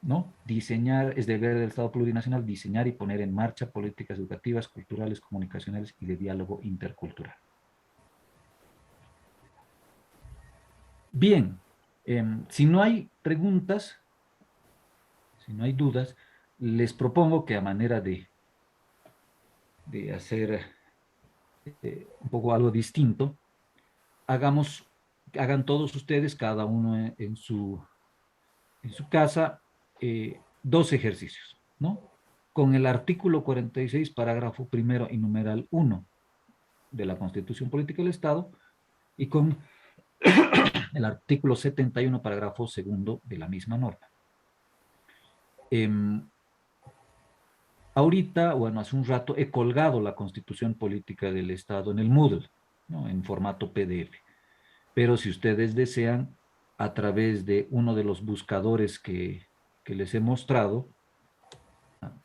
¿no? Diseñar, es deber del Estado plurinacional diseñar y poner en marcha políticas educativas, culturales, comunicacionales y de diálogo intercultural. Bien, si no hay preguntas, si no hay dudas, les propongo que a manera de hacer un poco algo distinto. Hagan todos ustedes, cada uno en su casa, 2 ejercicios, ¿no? Con el artículo 46, parágrafo primero y numeral 1 de la Constitución Política del Estado, y con el artículo 71, parágrafo segundo de la misma norma. Ahorita, bueno, hace un rato he colgado la Constitución Política del Estado en el Moodle, ¿no? En formato PDF. Pero si ustedes desean, a través de uno de los buscadores que les he mostrado,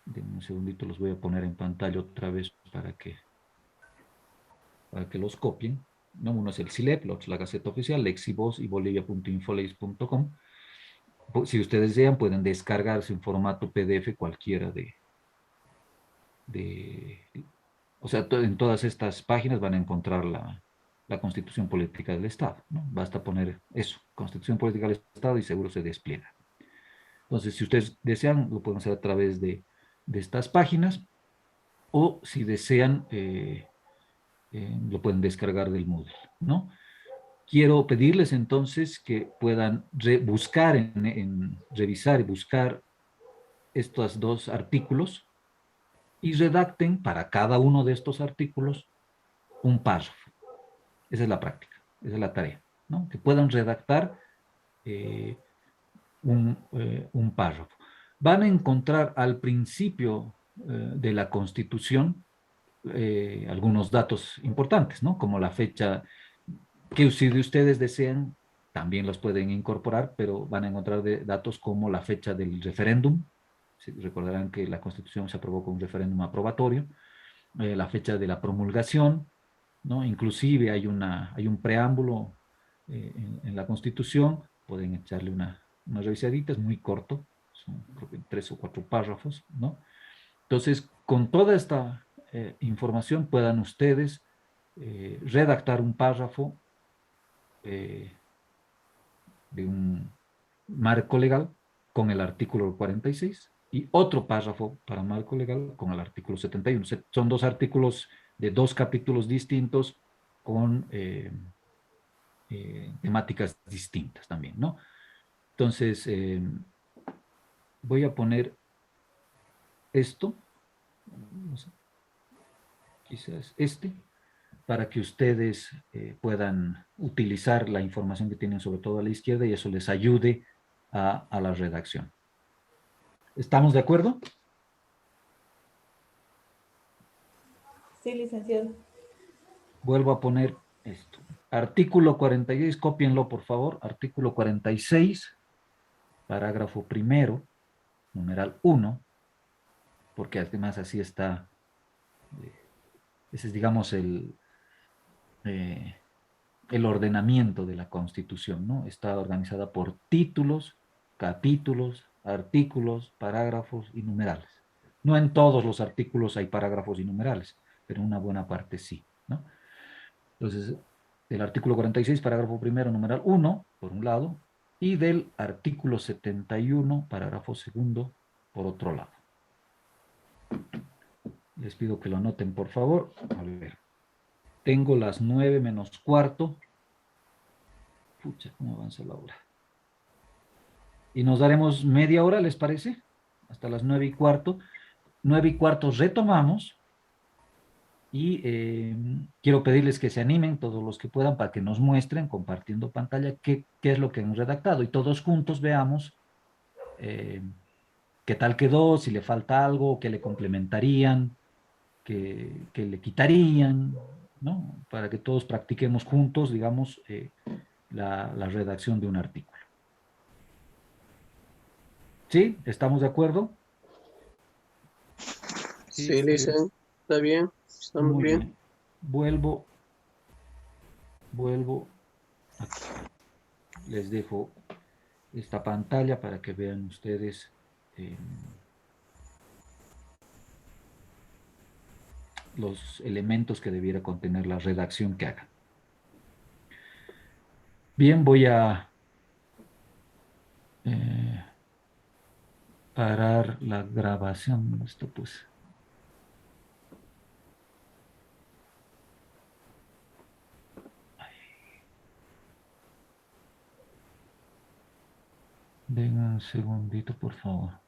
denme un segundito, los voy a poner en pantalla otra vez para que los copien, ¿no? Uno es el CILEP, el otro es la Gaceta Oficial, Lexivoz y bolivia.infolex.com. Si ustedes desean, pueden descargarse en formato PDF cualquiera o sea, en todas estas páginas van a encontrar la Constitución Política del Estado, ¿no? Basta poner eso, Constitución Política del Estado, y seguro se despliega. Entonces, si ustedes desean, lo pueden hacer a través de estas páginas, o si desean, lo pueden descargar del Moodle, ¿no? Quiero pedirles entonces que puedan revisar y buscar estos 2 artículos y redacten para cada uno de estos artículos un párrafo. Esa es la práctica, esa es la tarea, ¿no? Que puedan redactar un párrafo. Van a encontrar al principio de la Constitución algunos datos importantes, ¿no? Como la fecha, que si ustedes desean, también los pueden incorporar, pero van a encontrar datos como la fecha del referéndum. Recordarán que la Constitución se aprobó con un referéndum aprobatorio, la fecha de la promulgación, ¿no? Inclusive hay un preámbulo en la Constitución, pueden echarle una revisadita, es muy corto, son creo que 3 o 4 párrafos, ¿no? Entonces, con toda esta información puedan ustedes redactar un párrafo de un marco legal con el artículo 46 y otro párrafo para marco legal con el artículo 71. Son 2 artículos de 2 capítulos distintos con temáticas distintas también, ¿no? Entonces, voy a poner esto, no sé, quizás para que ustedes puedan utilizar la información que tienen sobre todo a la izquierda y eso les ayude a la redacción. ¿Estamos de acuerdo? Sí, licenciado. Vuelvo a poner esto. Artículo 46, cópienlo por favor. Artículo 46, parágrafo primero, numeral 1, porque además así está, ese es digamos el ordenamiento de la Constitución, ¿no? Está organizada por títulos, capítulos, artículos, parágrafos y numerales. No en todos los artículos hay parágrafos y numerales, pero en una buena parte sí, ¿no? Entonces, del artículo 46, parágrafo primero, numeral 1, por un lado, y del artículo 71, parágrafo segundo, por otro lado. Les pido que lo anoten, por favor. A ver. Tengo las 9 menos cuarto. Pucha, ¿cómo avanza la hora? Y nos daremos media hora, ¿les parece? Hasta las 9 y cuarto. 9 y cuarto retomamos. Y quiero pedirles que se animen, todos los que puedan, para que nos muestren, compartiendo pantalla, qué es lo que hemos redactado. Y todos juntos veamos qué tal quedó, si le falta algo, qué le complementarían, qué le quitarían, ¿no? Para que todos practiquemos juntos, digamos, la redacción de un artículo. ¿Sí? ¿Estamos de acuerdo? Sí, licen, está bien, estamos Muy bien. bien. Vuelvo aquí. Les dejo esta pantalla para que vean ustedes los elementos que debiera contener la redacción que hagan. Bien, voy a parar la grabación. Esto pues. Un segundito, por favor.